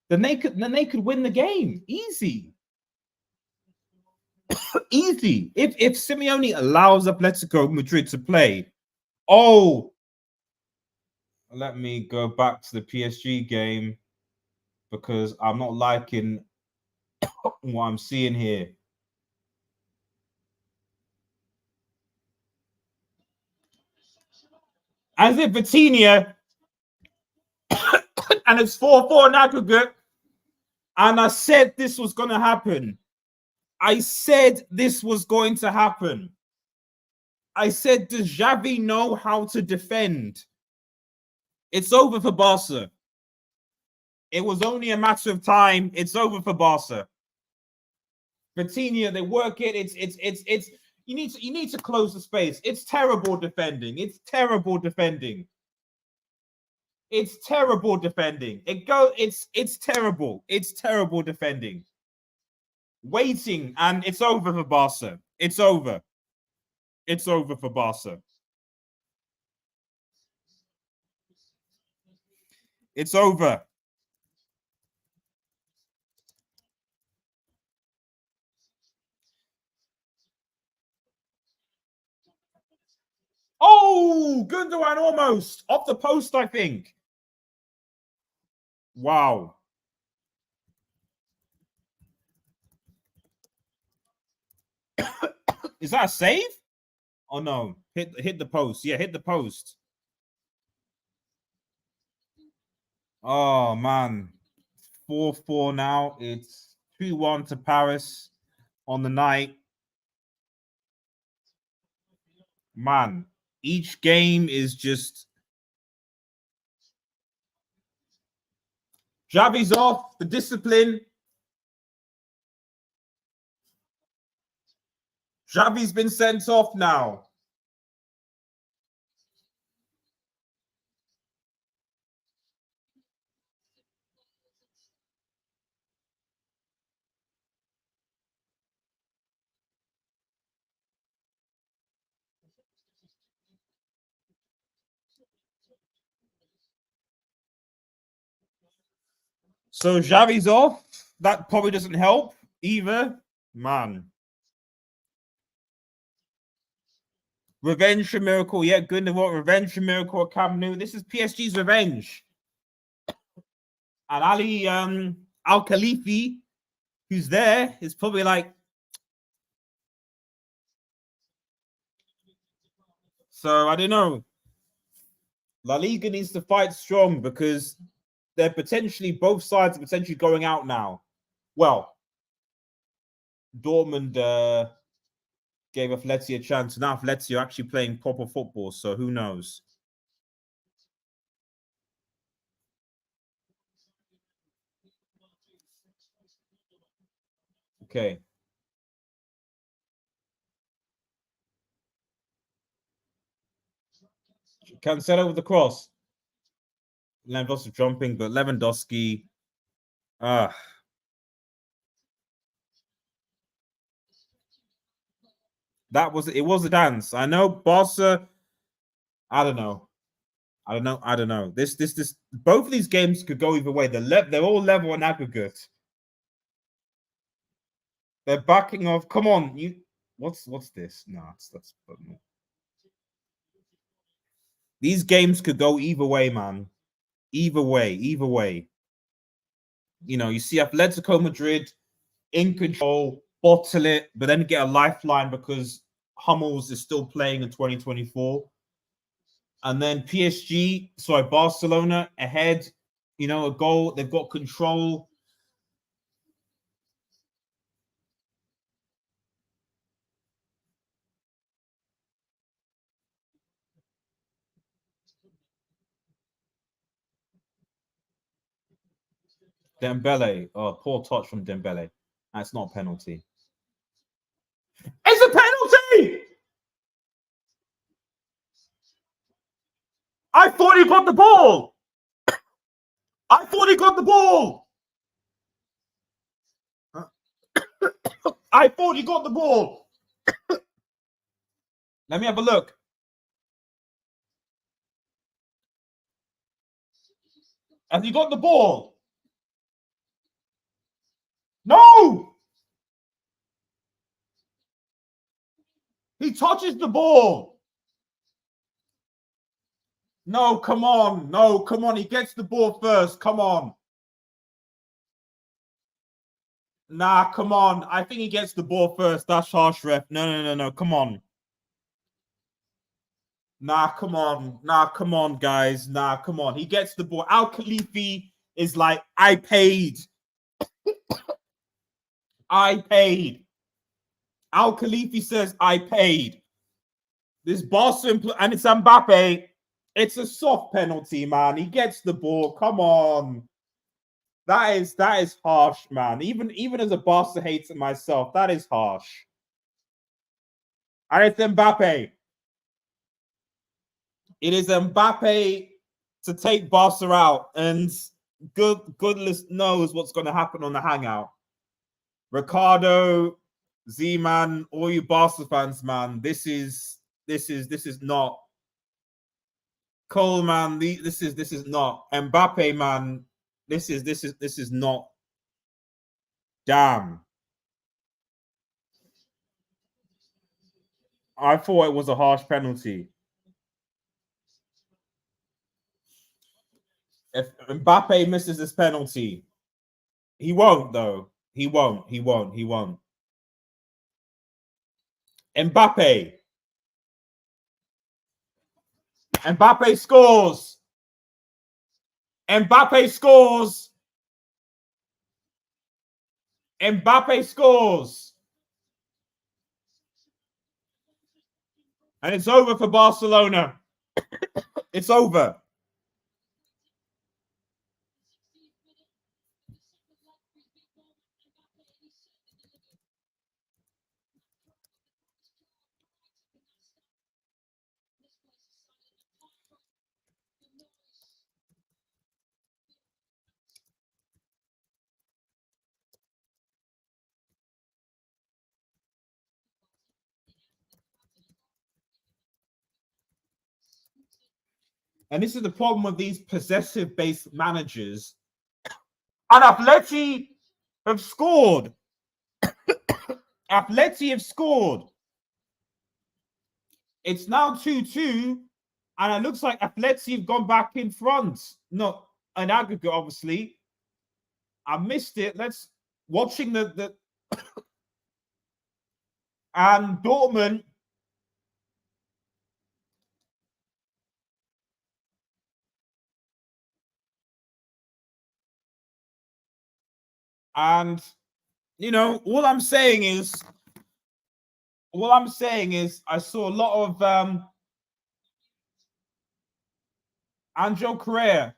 then they could win the game easy. Easy. If Simeone allows Atletico Madrid to play, oh, let me go back to the PSG game because I'm not liking what I'm seeing here. As if Vitinha, and it's 4-4 in aggregate, and I said this was going to happen. I said this was going to happen. I said, does Xavi know how to defend? It's over for Barca. It was only a matter of time. It's over for Barca. Vitinha, they work it. It's you need to close the space. It's terrible defending. It's terrible defending. It's terrible defending. It's terrible. It's terrible defending. Waiting, and it's over for Barca. It's over. It's over for Barca. It's over. Oh, Gundogan almost off the post, I think. Wow. Is that a save? Oh no, hit the post. Yeah, hit the post. Oh man, 4-4 now. It's 2-1 to Paris on the night. Man, each game is just Xavi's off the discipline. Xavi's been sent off now. So Xavi's off. That probably doesn't help either. Man. Revenge for Miracle. Yeah, good. Revenge for Miracle at Camp Nou. This is PSG's revenge. And Ali Al Khalifi, who's there, is probably like. So I don't know. La Liga needs to fight strong because they're potentially, both sides are potentially going out now. Well, Dortmund gave Atleti a chance. Now Atleti are actually playing proper football, so who knows? Okay. Cancelo with the cross. Lewandowski jumping, but Lewandowski. It was a dance. I know Barca. I don't know. This. Both of these games could go either way. They're all level in aggregate. They're backing off. Come on, you. What's this? No, that's. These games could go either way, man. Either way. You know, you see Atletico Madrid in control, bottle it, but then get a lifeline because Hummels is still playing in 2024. And then Barcelona ahead, you know, a goal. They've got control. Dembele. Oh, poor touch from Dembele. That's not a penalty. It's a penalty! I thought he got the ball! I thought he got the ball! Let me have a look. Has he got the ball? No! He touches the ball. No, come on. No, come on. He gets the ball first. Come on. Nah, come on. I think he gets the ball first. That's harsh, ref. No. Come on. Nah, come on, guys. Nah, come on. He gets the ball. Al Khalifi is like, I paid. Al Khalifi says, I paid. This Barca and it's Mbappe. It's a soft penalty, man. He gets the ball. Come on. That is harsh, man. Even as a Barca hater myself, that is harsh. And it's Mbappe. It is Mbappe to take Barca out, and goodness knows what's going to happen on the hangout. Ricardo, Z-Man, all you Barca fans, man, this is not Cole, man. This is not Mbappe, man. This is not. Damn. I thought it was a harsh penalty. If Mbappe misses this penalty, he won't, though. He won't. Mbappe scores. Mbappe scores. And it's over for Barcelona. It's over. And this is the problem with these possessive-based managers. And Atleti have scored. Atleti have scored. It's now 2-2, and it looks like Atleti have gone back in front. Not an aggregate, obviously. I missed it. Let's watching the and Dortmund. And you know, all I'm saying is I saw a lot of Angel Correa.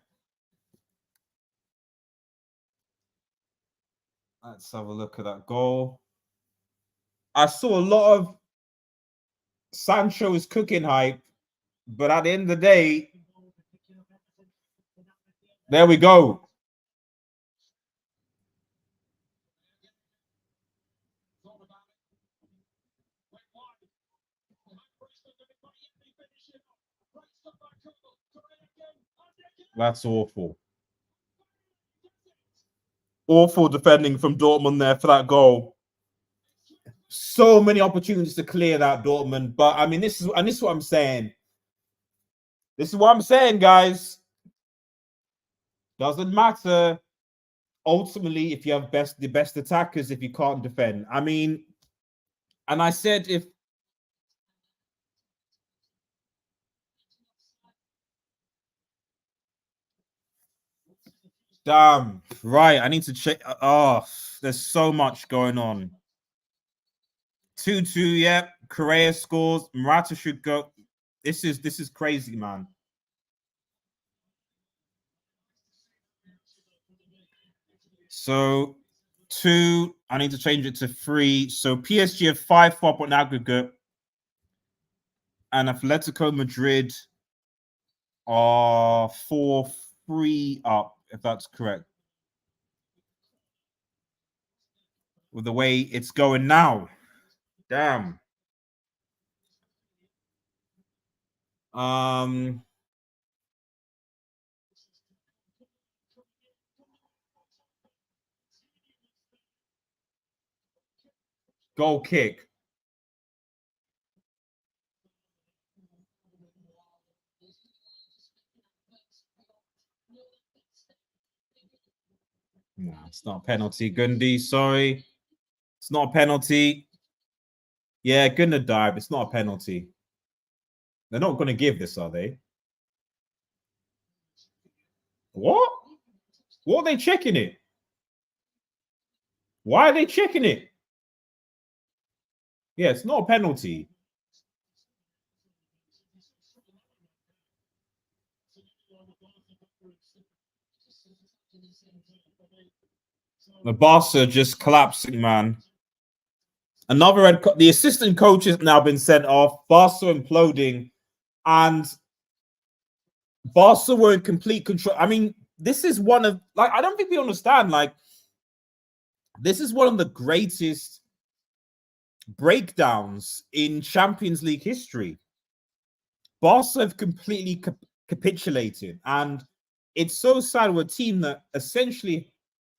Let's have a look at that goal. I saw a lot of Sancho's cooking hype, but at the end of the day, there we go. That's awful. Awful defending from Dortmund there for that goal. So many opportunities to clear that Dortmund, but I mean, this is what I'm saying. This is what I'm saying, guys. Doesn't matter. Ultimately, if you have the best attackers, if you can't defend. I mean, and I said if damn right, I need to check. Oh, there's so much going on. 2-2, yeah. Correa scores. Morata should go. This is crazy, man. So 2, I need to change it to 3. So PSG have 5 point aggregate, and Atletico Madrid are 4-3 up, if that's correct. With the way it's going now. Damn. Goal kick. No, it's not a penalty, Gundy. Sorry. It's not a penalty. Yeah, gonna dive. It's not a penalty. They're not going to give this, are they? What? What are they checking it? Why are they checking it? Yeah, it's not a penalty. The Barca just collapsing, man. Another red. The assistant coach has now been sent off. Barca imploding, and Barca were in complete control. I mean, this is one of I don't think we understand. This is one of the greatest breakdowns in Champions League history. Barca have completely capitulated, and it's so sad with a team that essentially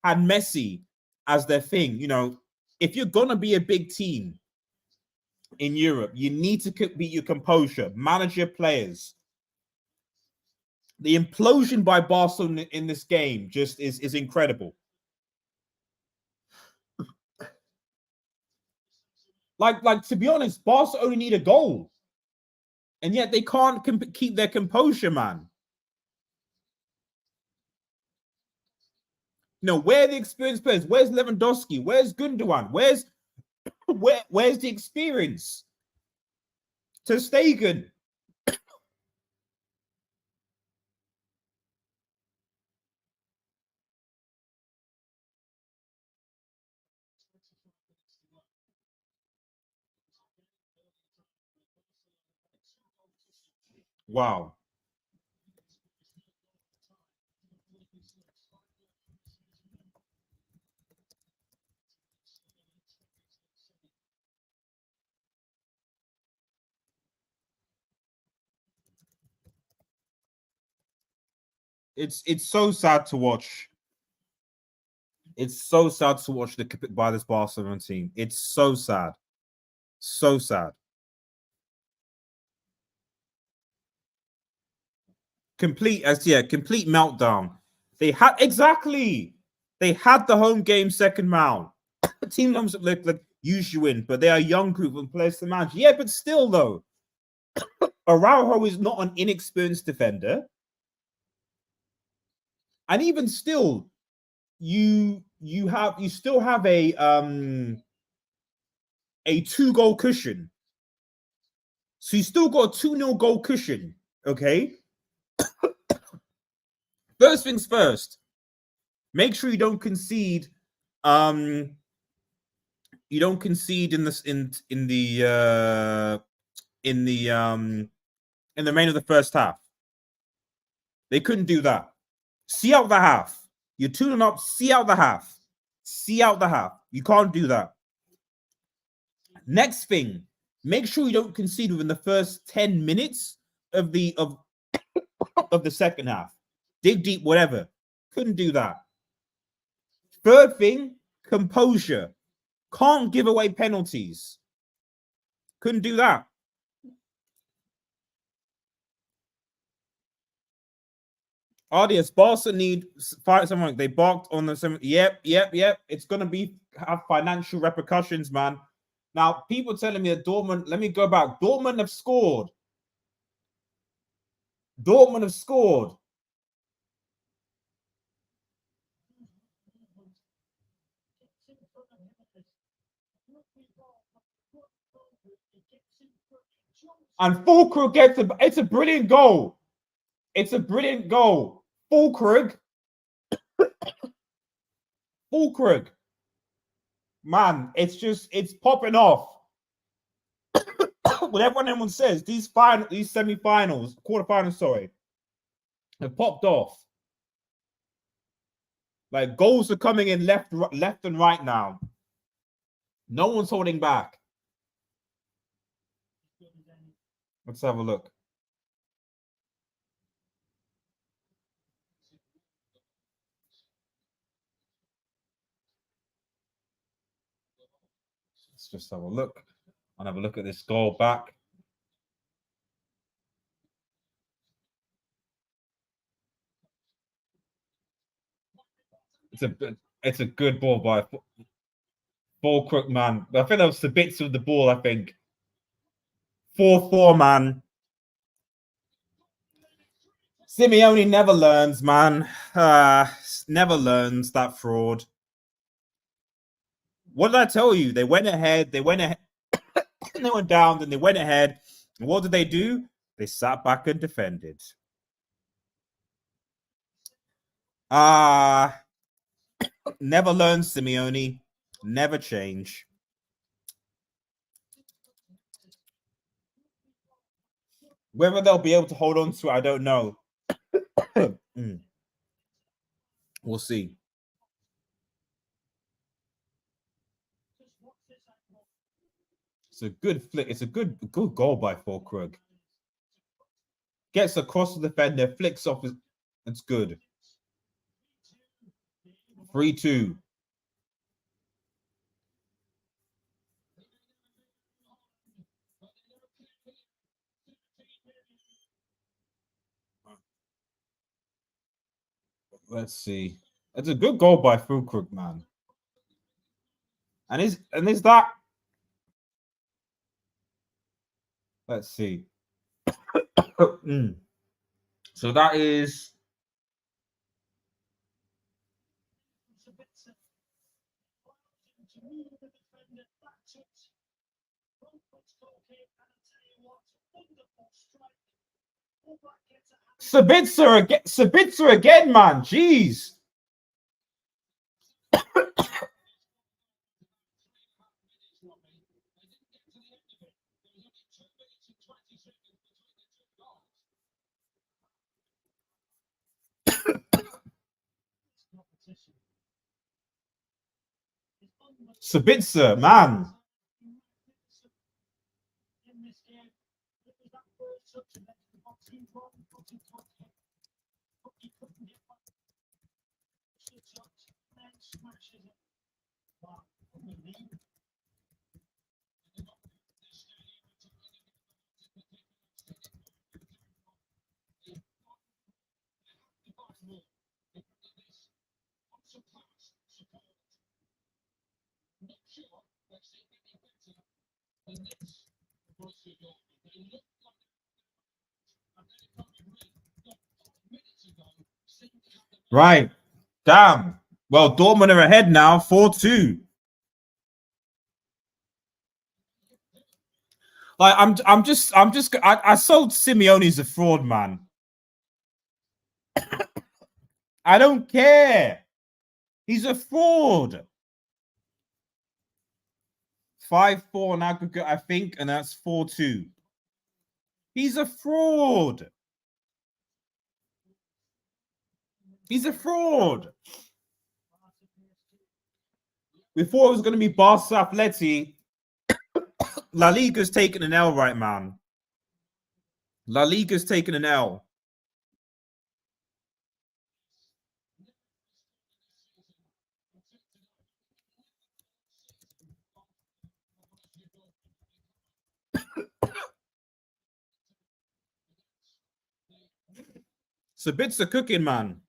had Messi as their thing. You know, if you're gonna be a big team in Europe, you need to be your composure, manage your players. The implosion by Barcelona in this game just is incredible. Like to be honest, Barca only need a goal, and yet they can't keep their composure, man. You know, where are the experienced players? Where's Lewandowski? Where's Gundogan? Where's the experience? Ter Stegen. Wow. It's so sad to watch. It's so sad to watch by this Barcelona team. It's so sad. So sad. complete meltdown. They had They had the home game second round. The team numbers look like usually win, but they are a young group of players to manage. Yeah, but still though, Araujo is not an inexperienced defender, and even still, you still have a 2-goal cushion. So you still got a 2-0 goal cushion. Okay. First things first. Make sure you don't concede. You don't concede in this in the remainder of the first half. They couldn't do that. See out the half. You're 2-0 up. See out the half. See out the half. You can't do that. Next thing, make sure you don't concede within the first 10 minutes of the second half. Dig deep, whatever. Couldn't do that. Third thing, composure. Can't give away penalties. Couldn't do that. Audience, Barca need fight someone. They barked on the same. Yep. It's gonna have financial repercussions, man. Now, people telling me that Dortmund. Let me go back. Dortmund have scored. Dortmund have scored. And Fulkrug gets it's a brilliant goal. It's a brilliant goal. Fulkrug. Man, it's popping off. Whatever anyone says, these semi-finals, quarterfinals, sorry, have popped off. Like goals are coming in left and right now. No one's holding back. Let's have a look. Let's just have a look. I'll have a look at this goal back. It's a good ball by Fulkrug, man. I think that was the bits of the ball, I think. 4-4, man. Simeone never learns, man. Never learns, that fraud. What did I tell you? They went ahead. They went down, then they went ahead. And what did they do? They sat back and defended. Never learn, Simeone. Never change. Whether they'll be able to hold on to it, I don't know. We'll see. It's a good flick. It's a good goal by Fulkrug. Gets across the defender, flicks off. It's good. 3-2. Let's see. It's a good goal by Fulkrug, man. And is that? Let's see. So that is. Sabitzer again, man. Jeez. Sabitzer, man. Right. Damn. Well, Dortmund are ahead now, 4-2. Like I sold Simeone as a fraud, man. I don't care. He's a fraud. 5-4 in aggregate, I think, and that's 4-2. He's a fraud. He's a fraud. We thought it was going to be Barca Atleti. La Liga's taking an L right, man. La Liga's taking an L. Sabitzer cooking, man.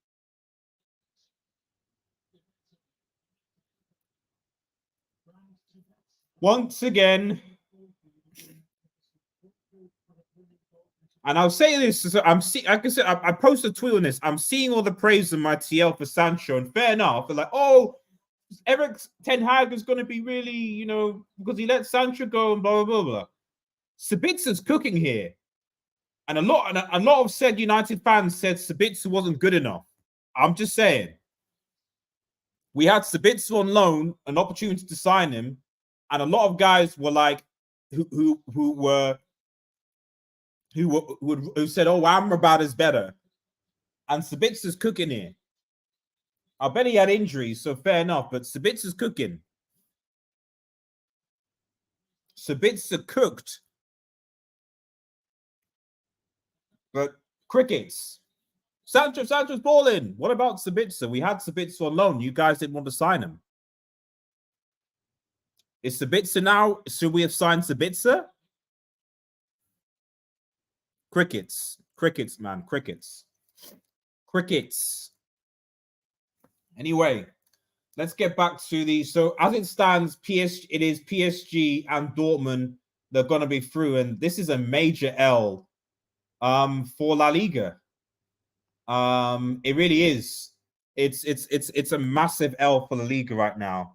Once again, and I'll say this: so I'm seeing, like I said, I posted a tweet on this. I'm seeing all the praise in my TL for Sancho, and fair enough. They're like, oh, Eric Ten Hag is going to be really, you know, because he let Sancho go and blah blah blah blah. Sabitzer's cooking here, and a lot of said United fans said Sabitzer wasn't good enough. I'm just saying, we had Sabitzer on loan, an opportunity to sign him, and a lot of guys were like, who said, "Oh, Amrabat is better," and Sabitzer's cooking here. I bet he had injuries, so fair enough. But Sabitzer's cooking. Sabitzer cooked, but crickets. Sancho's balling. What about Sabitzer? We had Sabitzer on loan. You guys didn't want to sign him. Is Sabitzer now? Should we have signed Sabitzer? Crickets, man, crickets. Anyway, let's get back to the. So as it stands, it is PSG and Dortmund. They're going to be through, and this is a major L, for La Liga. It really is. It's a massive L for La Liga right now.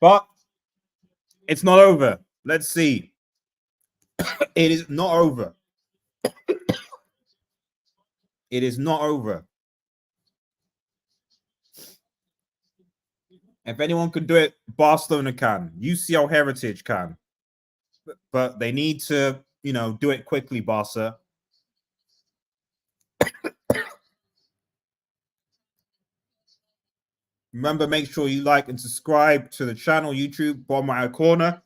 But it's not over. Let's see. It is not over. It is not over. If anyone can do it, Barcelona can. UCL Heritage can. But they need to, you know, do it quickly, Barca. Remember, make sure you like and subscribe to the channel, YouTube, bottom right corner.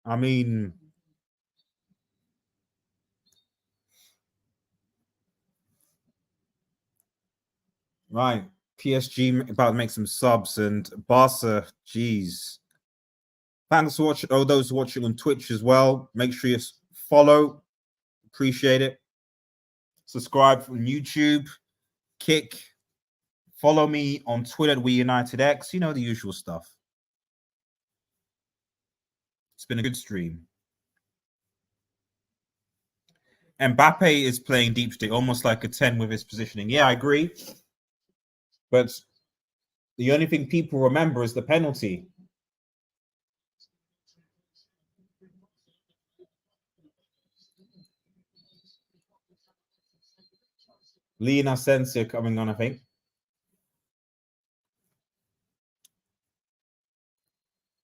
I mean, right. PSG about to make some subs, and Barca, geez. Thanks for watching. All those watching on Twitch as well. Make sure you follow. Appreciate it. Subscribe from YouTube. Kick. Follow me on Twitter at WeUnitedX. You know, the usual stuff. It's been a good stream. Mbappe is playing deep state, almost like a 10 with his positioning. Yeah, I agree. But the only thing people remember is the penalty. Lee and Asensio coming on, I think.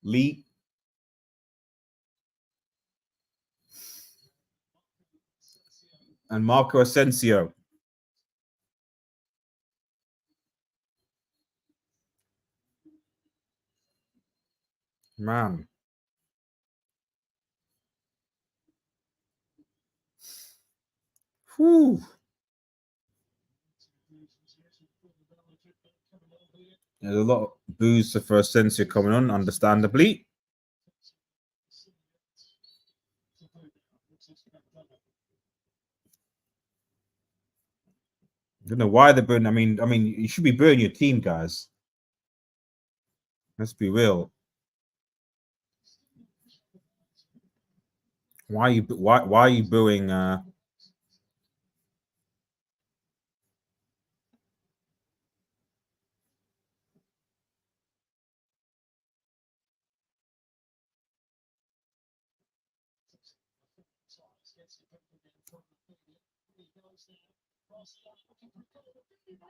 Lee. And Marco Asensio. Man. Whew. There's a lot of boos for Asensio coming on, understandably. I don't know why they're booing. I mean, you should be booing your team, guys. Let's be real. Why are you booing?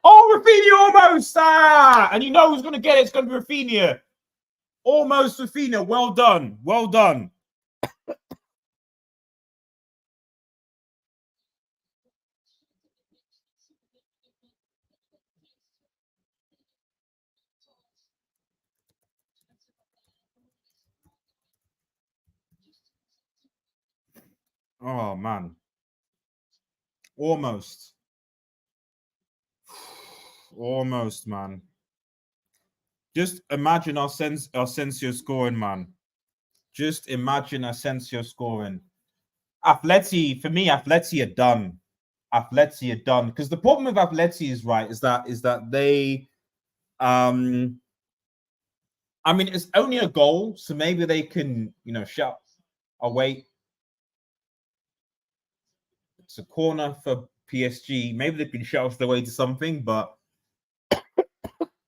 Oh, Rafinha almost! And you know who's going to get it? It's going to be Rafinha. Almost Rafinha. Well done. Well done. Oh, man. Almost. Almost, man. Just imagine Asensio scoring, man. Just imagine Asensio scoring. Atleti, for me, Atleti are done. Atleti are done. Because the problem with Atleti is that they I mean it's only a goal, so maybe they can, shut away. It's a corner for PSG. Maybe they can shut us the way to something, but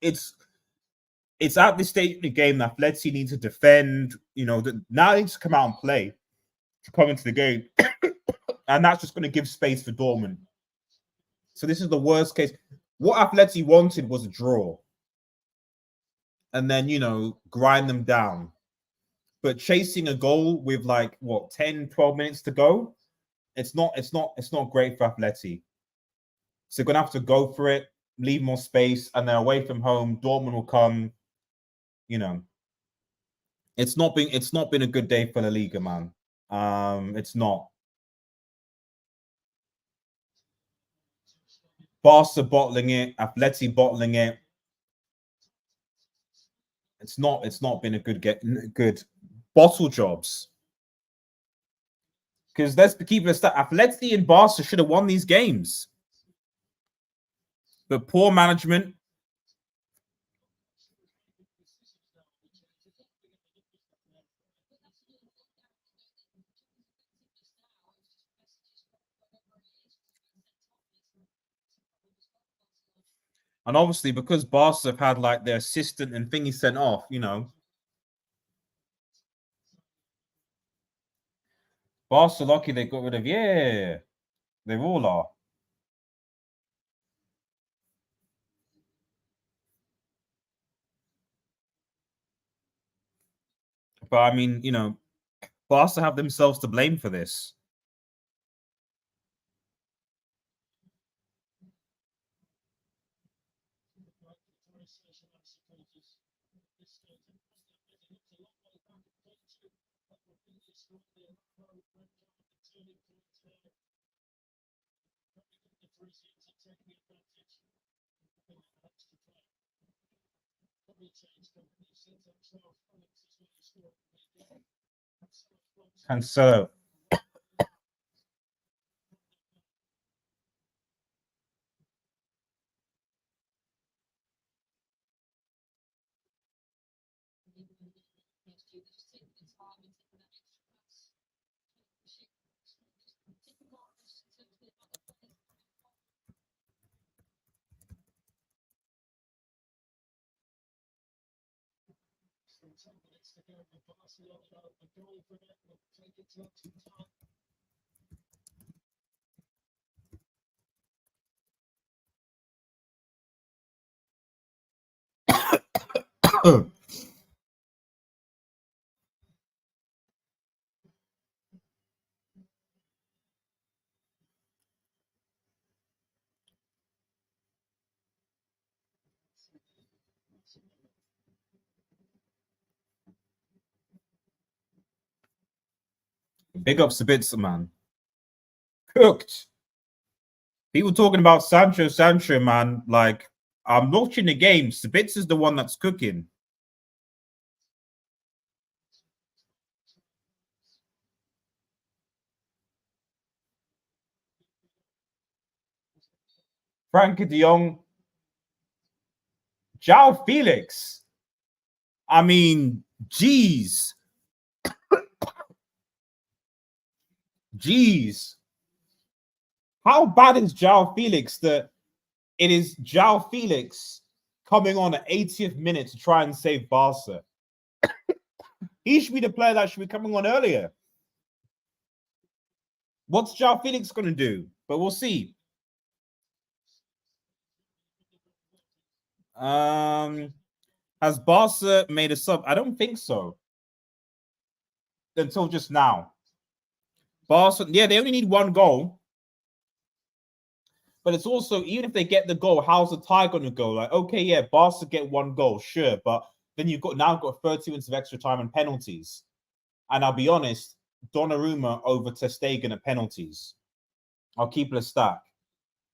it's at this stage of the game that Atleti need to defend. Now they need to come out and play to come into the game. And that's just going to give space for Dortmund. So this is the worst case. What Atleti wanted was a draw. And then, grind them down. But chasing a goal with 10, 12 minutes to go, it's not great for Atleti. So they're gonna have to go for it, leave more space, and they're away from home. Dortmund will come, It's not been a good day for La Liga, man. It's not. Barca bottling it, Atleti bottling it. It's not been a good bottle jobs. Because let's keep it stat. Atleti and Barca should have won these games. But poor management. And obviously, because Barca have had their assistant and thingy sent off, Barca lucky they got rid of, yeah, they all are. But I mean, Barca have themselves to blame for this. Cancelo. Big ups to Bits, man. Cooked. People talking about Sancho, man. Like, I'm watching the game. Spitz is the one that's cooking. Frankie de Jong. Joao Felix. I mean, geez. Jeez. How bad is Joao Felix that it is Joao Felix coming on at 80th minute to try and save Barca? He should be the player that should be coming on earlier. What's Joao Felix going to do? But we'll see. Has Barca made a sub? I don't think so. Until just now. Barca, yeah, they only need one goal. But it's also, even if they get the goal, how's the tie going to go? Like, okay, yeah, Barca get one goal, sure. But then you've got 30 minutes of extra time and penalties. And I'll be honest, Donnarumma over Ter Stegen at penalties. I'll keep it a stack.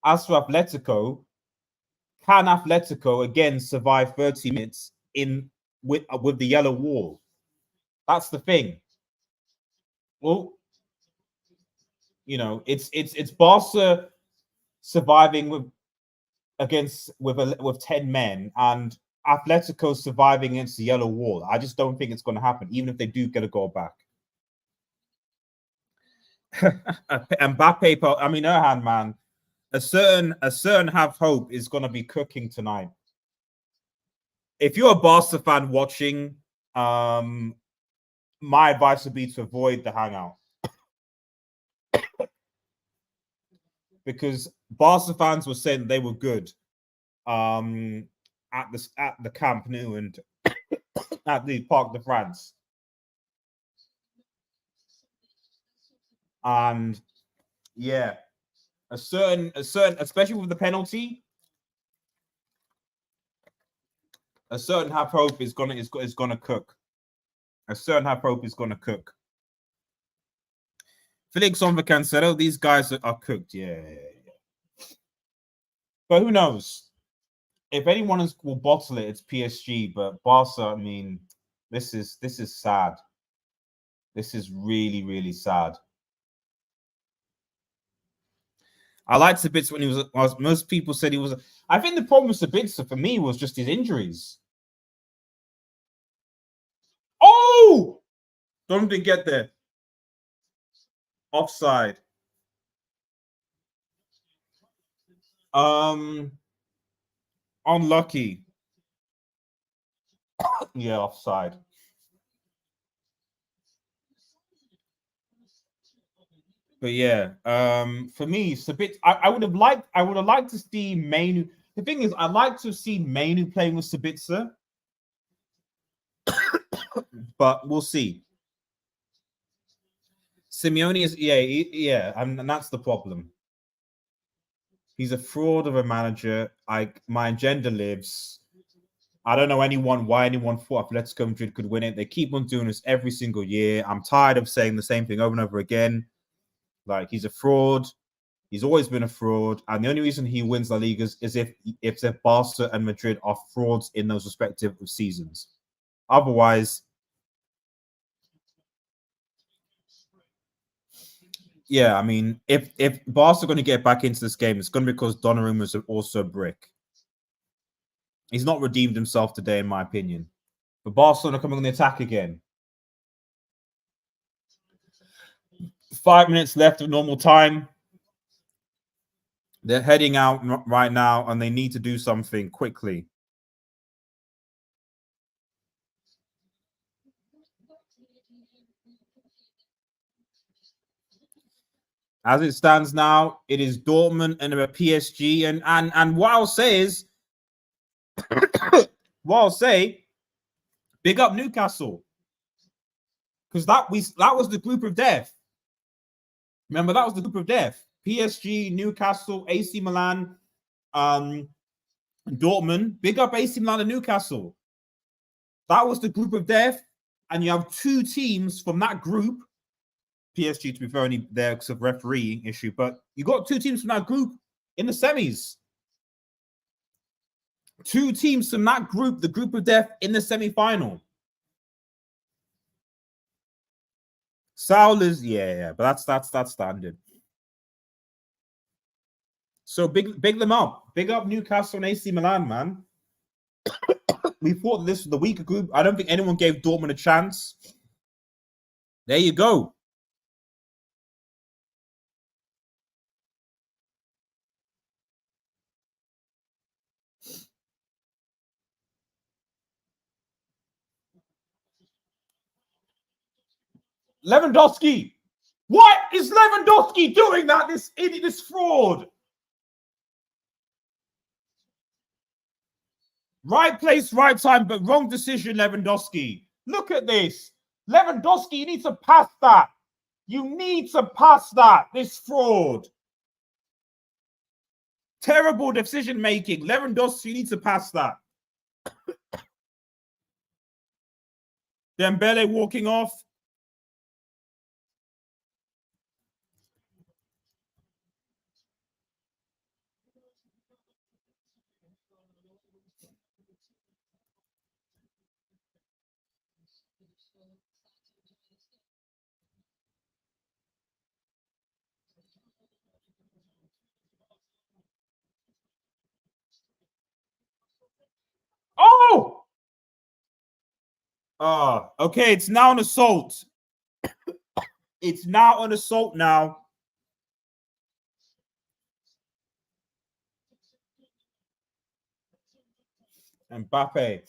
As for Atletico, can Atletico again survive 30 minutes with the yellow wall? That's the thing. Well, you know, it's Barca surviving with 10 men and Atletico surviving against the yellow wall. I just don't think it's going to happen, even if they do get a goal back. Mbappe, I mean, Erhan, man, a certain have hope is going to be cooking tonight. If you're a Barca fan watching, my advice would be to avoid the hangout. Because Barca fans were saying they were good at the Camp Nou and at the Parc de France. And yeah, a certain, especially with the penalty, a certain half hope is gonna cook. A certain half hope is gonna cook. Felix on the Cancelo, these guys are cooked, yeah. But who knows? If anyone will bottle it, it's PSG. But Barca, I mean, this is sad. This is really, really sad. I liked Sabitzer when he was. Most people said he was. I think the problem with Sabitzer for me was just his injuries. Oh! Don't get there. Offside. Unlucky. Yeah, offside. But yeah, for me, it's a bit. I would have liked to see Mainu. The thing is, I'd like to see Mainu playing with Sabitzer, but we'll see. Simeone is yeah, and that's the problem. He's a fraud of a manager. My agenda lives. I don't know why anyone thought Atletico Madrid could win it. They keep on doing this every single year. I'm tired of saying the same thing over and over again. Like, he's a fraud. He's always been a fraud. And the only reason he wins La Liga is if Barca and Madrid are frauds in those respective seasons. Otherwise, yeah, I mean, if Barca are going to get back into this game, it's going to be because Donnarumma is also a brick. He's not redeemed himself today, in my opinion. But Barcelona coming on the attack again. 5 minutes left of normal time. They're heading out right now, and they need to do something quickly. As it stands now, it is Dortmund and a PSG. And what I'll say is, big up Newcastle. Because that was the group of death. Remember, that was the group of death. PSG, Newcastle, AC Milan, Dortmund. Big up AC Milan and Newcastle. That was the group of death. And you have two teams from that group. PSG, to be fair, only there because of refereeing issue. But you got two teams from that group in the semis. 2 teams from that group, the group of death, in the semi-final. Saul is, yeah, but that's standard. So big them up. Big up Newcastle and AC Milan, man. We thought this was the weaker group. I don't think anyone gave Dortmund a chance. There you go. Lewandowski. What is Lewandowski doing that? This idiot, this fraud. Right place, right time, but wrong decision, Lewandowski. Look at this. Lewandowski, you need to pass that. You need to pass that. This fraud. Terrible decision making. Lewandowski, you need to pass that. Dembele walking off. Oh! Okay, it's now an assault. It's now an assault now. Mbappe.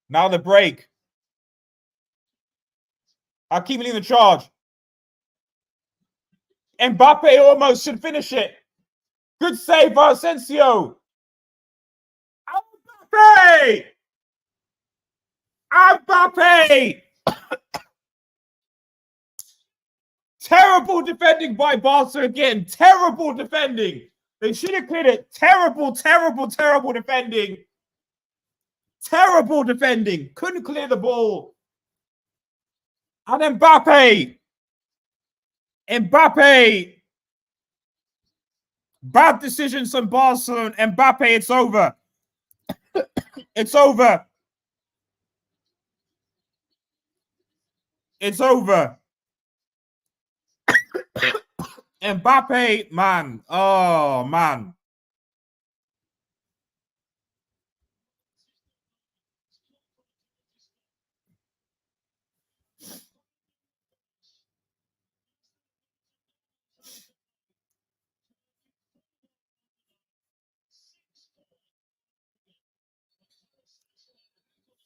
Now the break. Hakimi leading the charge. Mbappe almost should finish it. Good save by Asensio. Mbappe! Mbappe! Terrible defending by Barca again. Terrible defending. They should have cleared it. Terrible defending. Terrible defending. Couldn't clear the ball. And Mbappe. Bad decisions from Barcelona. Mbappe, it's over. It's over. It's over. Mbappe, man. Oh, man.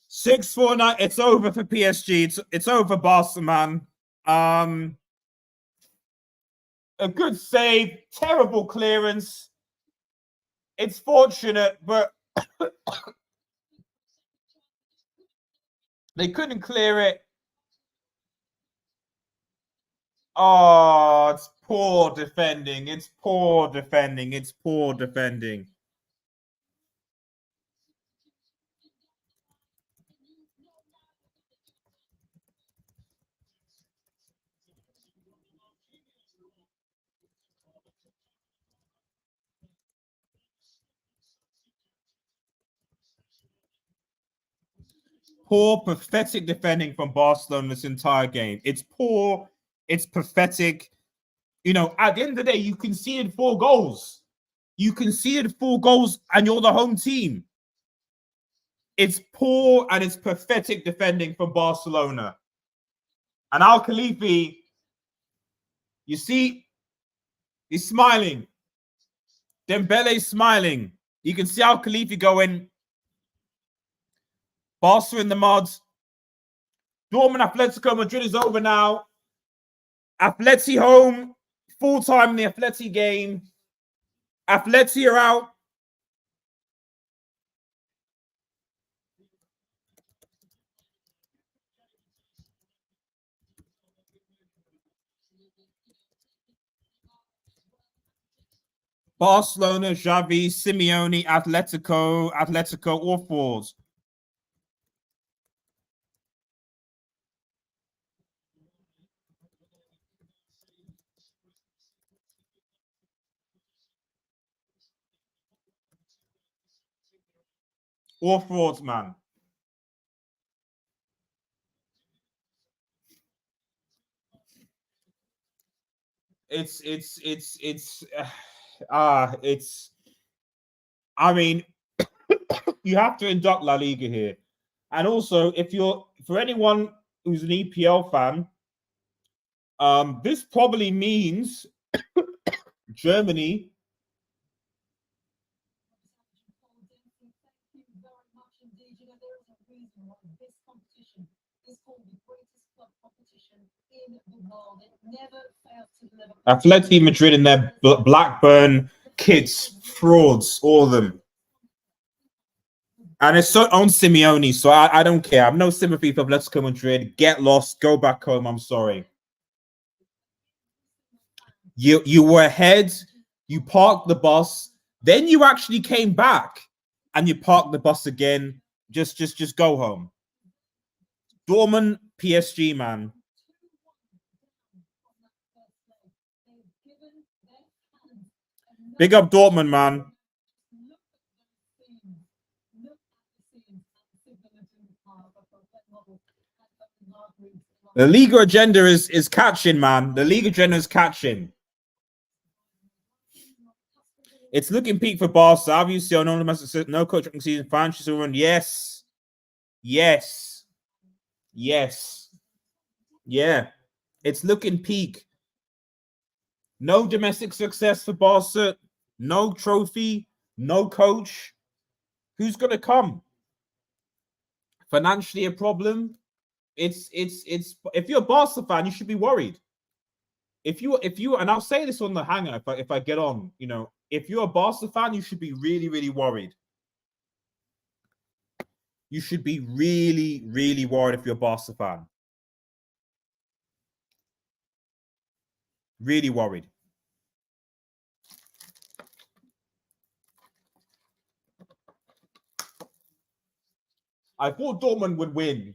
Six, 4-9. It's over for PSG. It's over, Barca, man. A good save. Terrible clearance. It's fortunate, but they couldn't clear it. Oh, it's poor defending. It's poor defending. It's poor defending. Poor, pathetic defending from Barcelona this entire game. It's poor. It's pathetic. You know, at the end of the day, you conceded 4 goals. You conceded 4 goals and you're the home team. It's poor and it's pathetic defending from Barcelona. And Al Khalifi, you see, he's smiling. Dembele's smiling. You can see Al Khalifi going. Barca in the mud. Dortmund Atletico Madrid is over now. Atleti home. Full time in the Atleti game. Atleti are out. Barcelona, Xavi, Simeone, Atletico, all 4s. All frauds, man. It's I mean, you have to induct La Liga here. And also, if you're for anyone who's an EPL fan, this probably means Germany. Atleti Madrid and their Blackburn kids, frauds, all of them. And it's so on Simeone, so I don't care. I have no sympathy for Atletico Madrid. Get lost, go back home. I'm sorry. You were ahead, you parked the bus, then you actually came back and you parked the bus again. Just go home. Dortmund PSG, man. Big up Dortmund, man. The Liga agenda is catching, man. The Liga agenda is catching. It's looking peak for Barca. Obviously, I know no coach season. Fans run. Yes. Yes. Yes. Yeah. It's looking peak. No domestic success for Barca. No trophy. No coach. Who's gonna come? Financially a problem. It's if you're a Barca fan, you should be worried. If you and I'll say this on the hanger if I get on, you know, if you're a Barca fan, you should be really worried. You should be really worried if you're a Barca fan. Really worried. I thought Dortmund would win,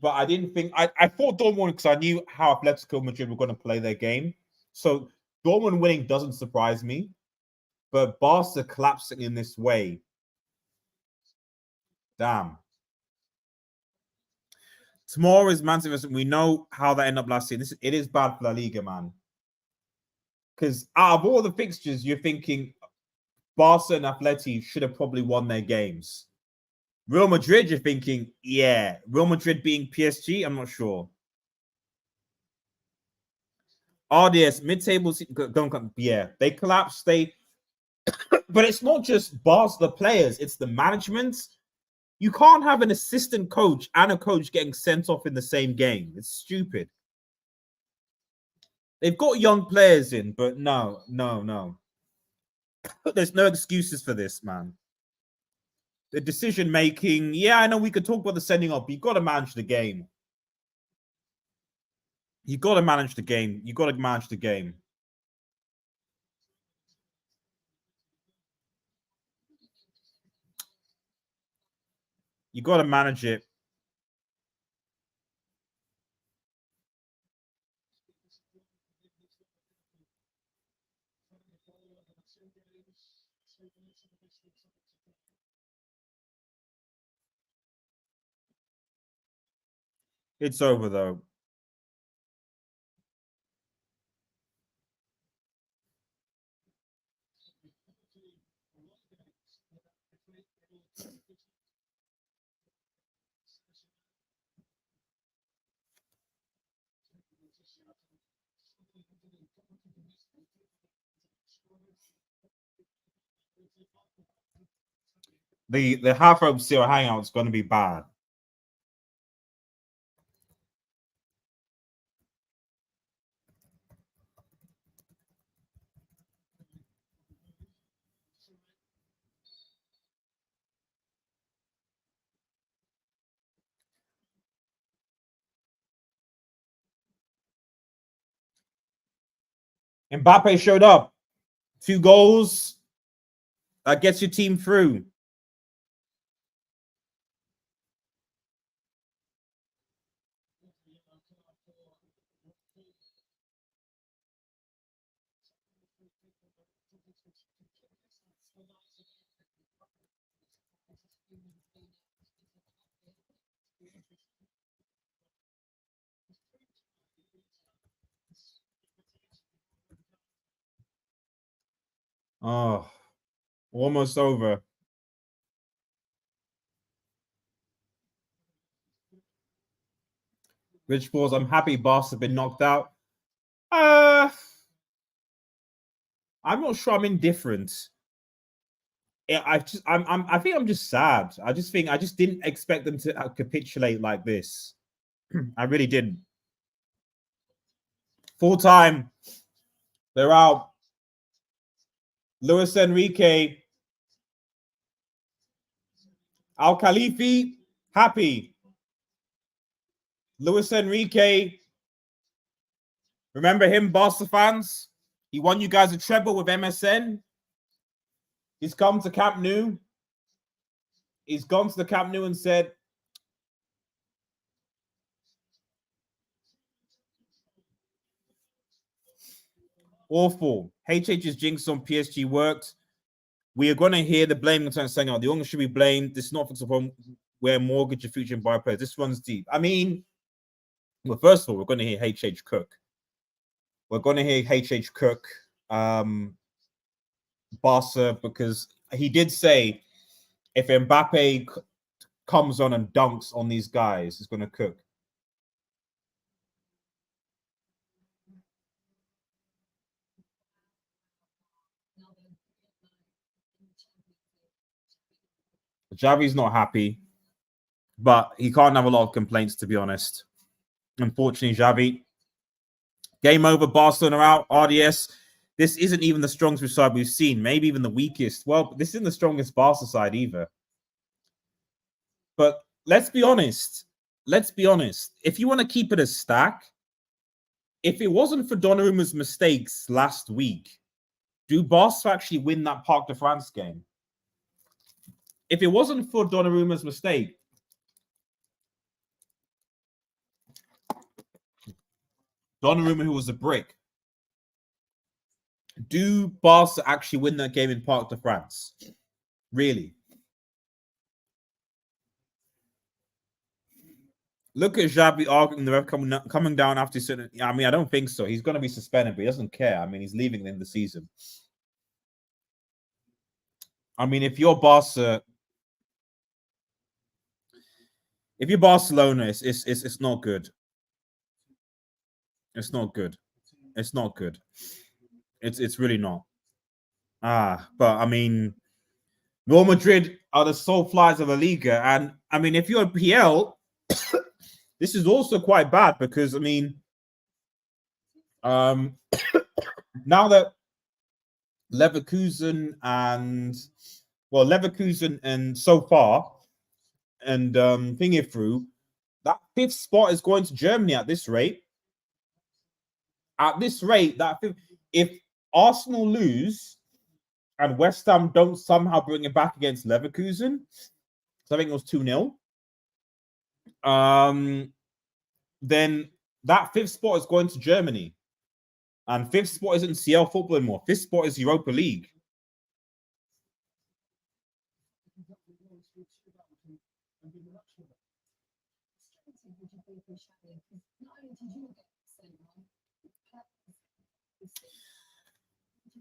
but I didn't think I thought Dortmund because I knew how Atletico Madrid were going to play their game. So Dortmund winning doesn't surprise me, but Barca collapsing in this way, damn. Tomorrow is Man City. We know how that ended up last year. It is bad for La Liga, man. Because out of all the fixtures, you're thinking Barca and Atleti should have probably won their games. Real Madrid, you're thinking, yeah. Real Madrid being PSG, I'm not sure. RDS, mid-table, yeah. They collapsed. But it's not just Barca, the players. It's the management. You can't have an assistant coach and a coach getting sent off in the same game. It's stupid. They've got young players in, but no. There's no excuses for this, man. The decision making, yeah, I know we could talk about the sending off, but you've got to manage the game. You got to manage the game. You got to manage the game. You got to manage it. It's over, though. The half rope seal hangout is going to be bad. Mbappe showed up. 2 goals. That gets your team through. Oh, almost over. Rich Balls, I'm happy Barca have been knocked out. I'm not sure. I'm indifferent. I think I'm just sad. I just didn't expect them to capitulate like this. I really didn't. Full time. They're out. Luis Enrique. Al Khalifi, happy. Luis Enrique. Remember him, Barca fans? He won you guys a treble with MSN. He's come to Camp Nou. He's gone to the Camp Nou and said, awful. HH's jinx on PSG worked. We are going to hear the blame saying, oh, the owner should be blamed. This is not fixed upon where mortgage your future and buy players. This runs deep. I mean, well, first of all, we're going to hear HH cook. We're going to hear HH cook Barca, because he did say if Mbappe comes on and dunks on these guys, he's going to cook. Xavi's not happy, but he can't have a lot of complaints, to be honest. Unfortunately, Xavi. Game over, Barcelona out, RDS. This isn't even the strongest side we've seen, maybe even the weakest. Well, this isn't the strongest Barca side either. But let's be honest. Let's be honest. If you want to keep it a stack, if it wasn't for Donnarumma's mistakes last week, do Barca actually win that Parc de France game? If it wasn't for Donnarumma's mistake, Donnarumma, who was a brick, do Barca actually win that game in Parc de France? Really? Look at Xavi arguing the ref coming down after certain. I mean, I don't think so. He's going to be suspended, but he doesn't care. I mean, he's leaving in the season. I mean, if you're Barca, if you're Barcelona, it's not good. It's not good. It's not good. It's really not. But I mean, Real Madrid are the sole flies of La Liga, and I mean, if you're a PL, this is also quite bad because I mean, now that Leverkusen and so far and thingy through, that 5th spot is going to Germany at this rate. At this rate, if Arsenal lose and West Ham don't somehow bring it back against Leverkusen, so I think it was 2-0, then that 5th spot is going to Germany. And 5th spot isn't CL football anymore. 5th spot is Europa League.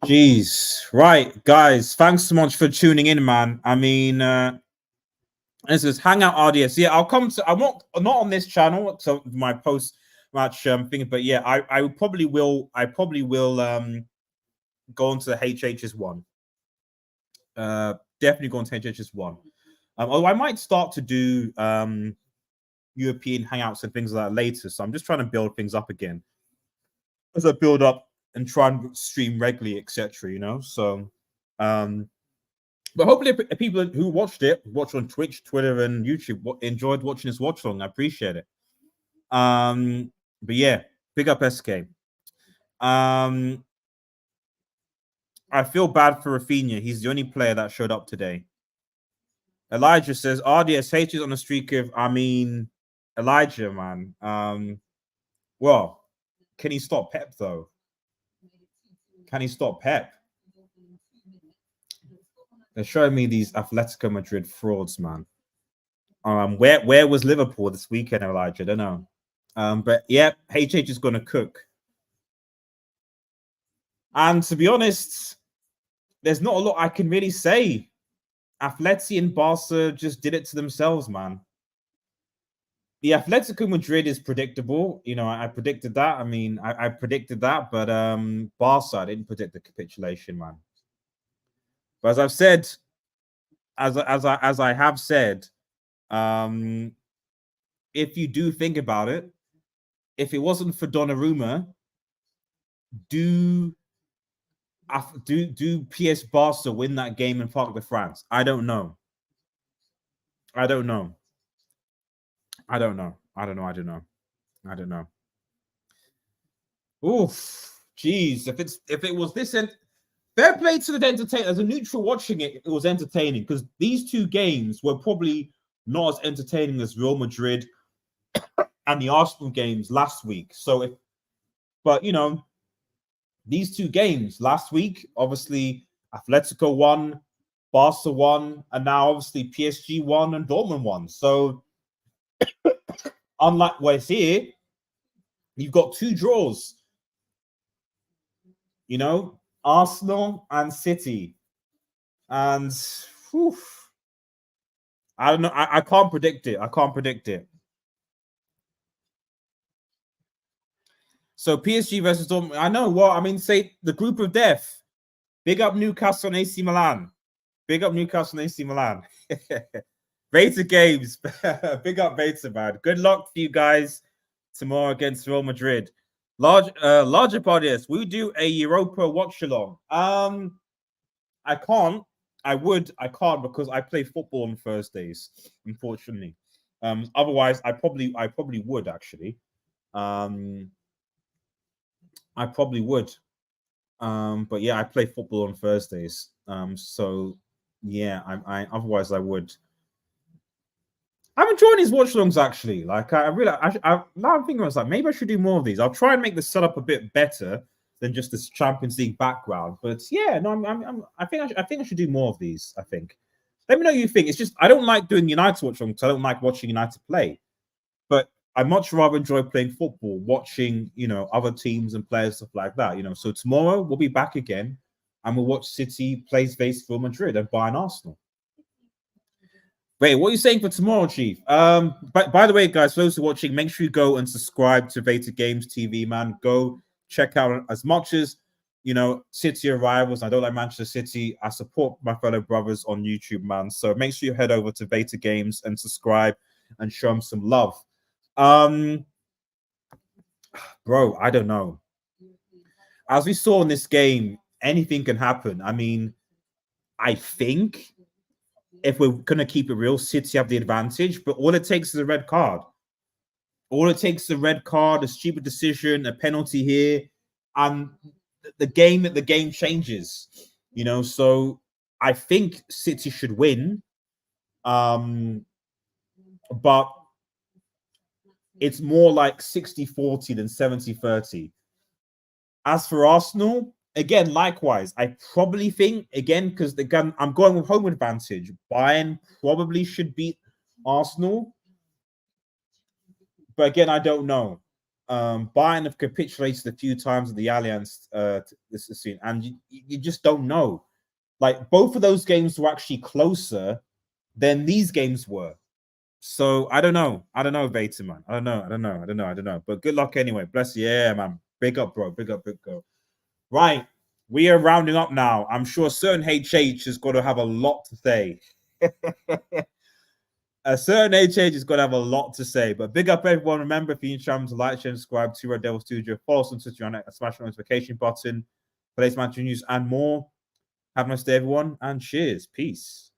Jeez. Right, guys. Thanks so much for tuning in, man. I mean, this is Hangout RDS. Yeah, I'll come to. I'm not on this channel, so my post-match thing. But yeah, I probably will. I probably will go into the HH's one. Definitely go into HH's one. Although I might start to do European hangouts and things like that later. So I'm just trying to build things up again as I build up and try and stream regularly, etc. You know, so but hopefully people who watched on Twitch, Twitter, and YouTube enjoyed watching this watch along. I appreciate it. But yeah, big up SK. I feel bad for Rafinha. He's the only player that showed up today. Elijah says RDSH is on a streak of. I mean, Elijah, man. Well, can he stop Pep though? Can he stop Pep? They're showing me these Atletico Madrid frauds, man. Where was Liverpool this weekend, Elijah? I don't know. But yeah, HH is going to cook. And to be honest, there's not a lot I can really say. Atleti and Barca just did it to themselves, man. The Atletico Madrid is predictable. You know, I predicted that. I mean, I predicted that, but Barca, I didn't predict the capitulation, man. But as I've said, as I have said, if you do think about it, if it wasn't for Donnarumma, do PS Barca win that game in Parc de France? I don't know. I don't know. I don't know. I don't know. I don't know. I don't know. Oof, jeez. If it was this, and fair play to the entertainer. As a neutral watching it, it was entertaining because these two games were probably not as entertaining as Real Madrid and the Arsenal games last week. So, but you know, these two games last week, obviously Atletico won, Barca won, and now obviously PSG won and Dortmund won. So, unlike what's here, you've got two draws. You know, Arsenal and City. And whew, I don't know. I can't predict it. I can't predict it. So PSG versus Dortmund. I know. Well, I mean, say the group of death. Big up Newcastle and AC Milan. Big up Newcastle and AC Milan. Beta games. Big up Beta, man. Good luck for you guys tomorrow against Real Madrid. Larger audience. We do a Europa Watchalong. I can't. I can't because I play football on Thursdays, unfortunately. Otherwise, I probably would actually. I probably would. But yeah, I play football on Thursdays. So yeah, I otherwise I would. I'm enjoying these watch-alongs actually. Like I really, now I'm thinking, I was like, maybe I should do more of these. I'll try and make the setup a bit better than just this Champions League background. But yeah, no, I think I should do more of these. I think. Let me know what you think. It's just I don't like doing United watch-alongs because I don't like watching United play. But I much rather enjoy playing football, watching other teams and players, stuff like that. So tomorrow we'll be back again, and we'll watch City plays face Real Madrid and Bayern Arsenal. Wait, what are you saying for tomorrow, Chief? But by the way, guys, for those who are watching, make sure you go and subscribe to Beta Games TV, man. Go check out as much as City rivals. I don't like Manchester City. I support my fellow brothers on YouTube, man. So make sure you head over to Beta Games and subscribe and show them some love. Bro, I don't know. As we saw in this game, anything can happen. I mean, I think if we're going to keep it real, City have the advantage, but all it takes is a red card. All it takes is a red card, a stupid decision, a penalty here, and the game changes. So I think City should win. But it's more like 60-40 than 70-30. As for Arsenal, again, likewise, I probably think, again, because again, I'm going with home advantage. Bayern probably should beat Arsenal. But again, I don't know. Bayern have capitulated a few times at the Allianz this season, and you just don't know. Like, both of those games were actually closer than these games were. So I don't know. I don't know, Beta, man. I don't know. But good luck anyway. Bless you. Yeah, man. Big up, bro. Big up. Right. We are rounding up now. I'm sure a certain HH has got to have a lot to say. A certain HH has got to have a lot to say. But big up, everyone. Remember, if you're new to like, share, and subscribe to Red Devil Studio. Follow us on Twitter and smash the notification button. For latest match news and more. Have a nice day, everyone. And cheers. Peace.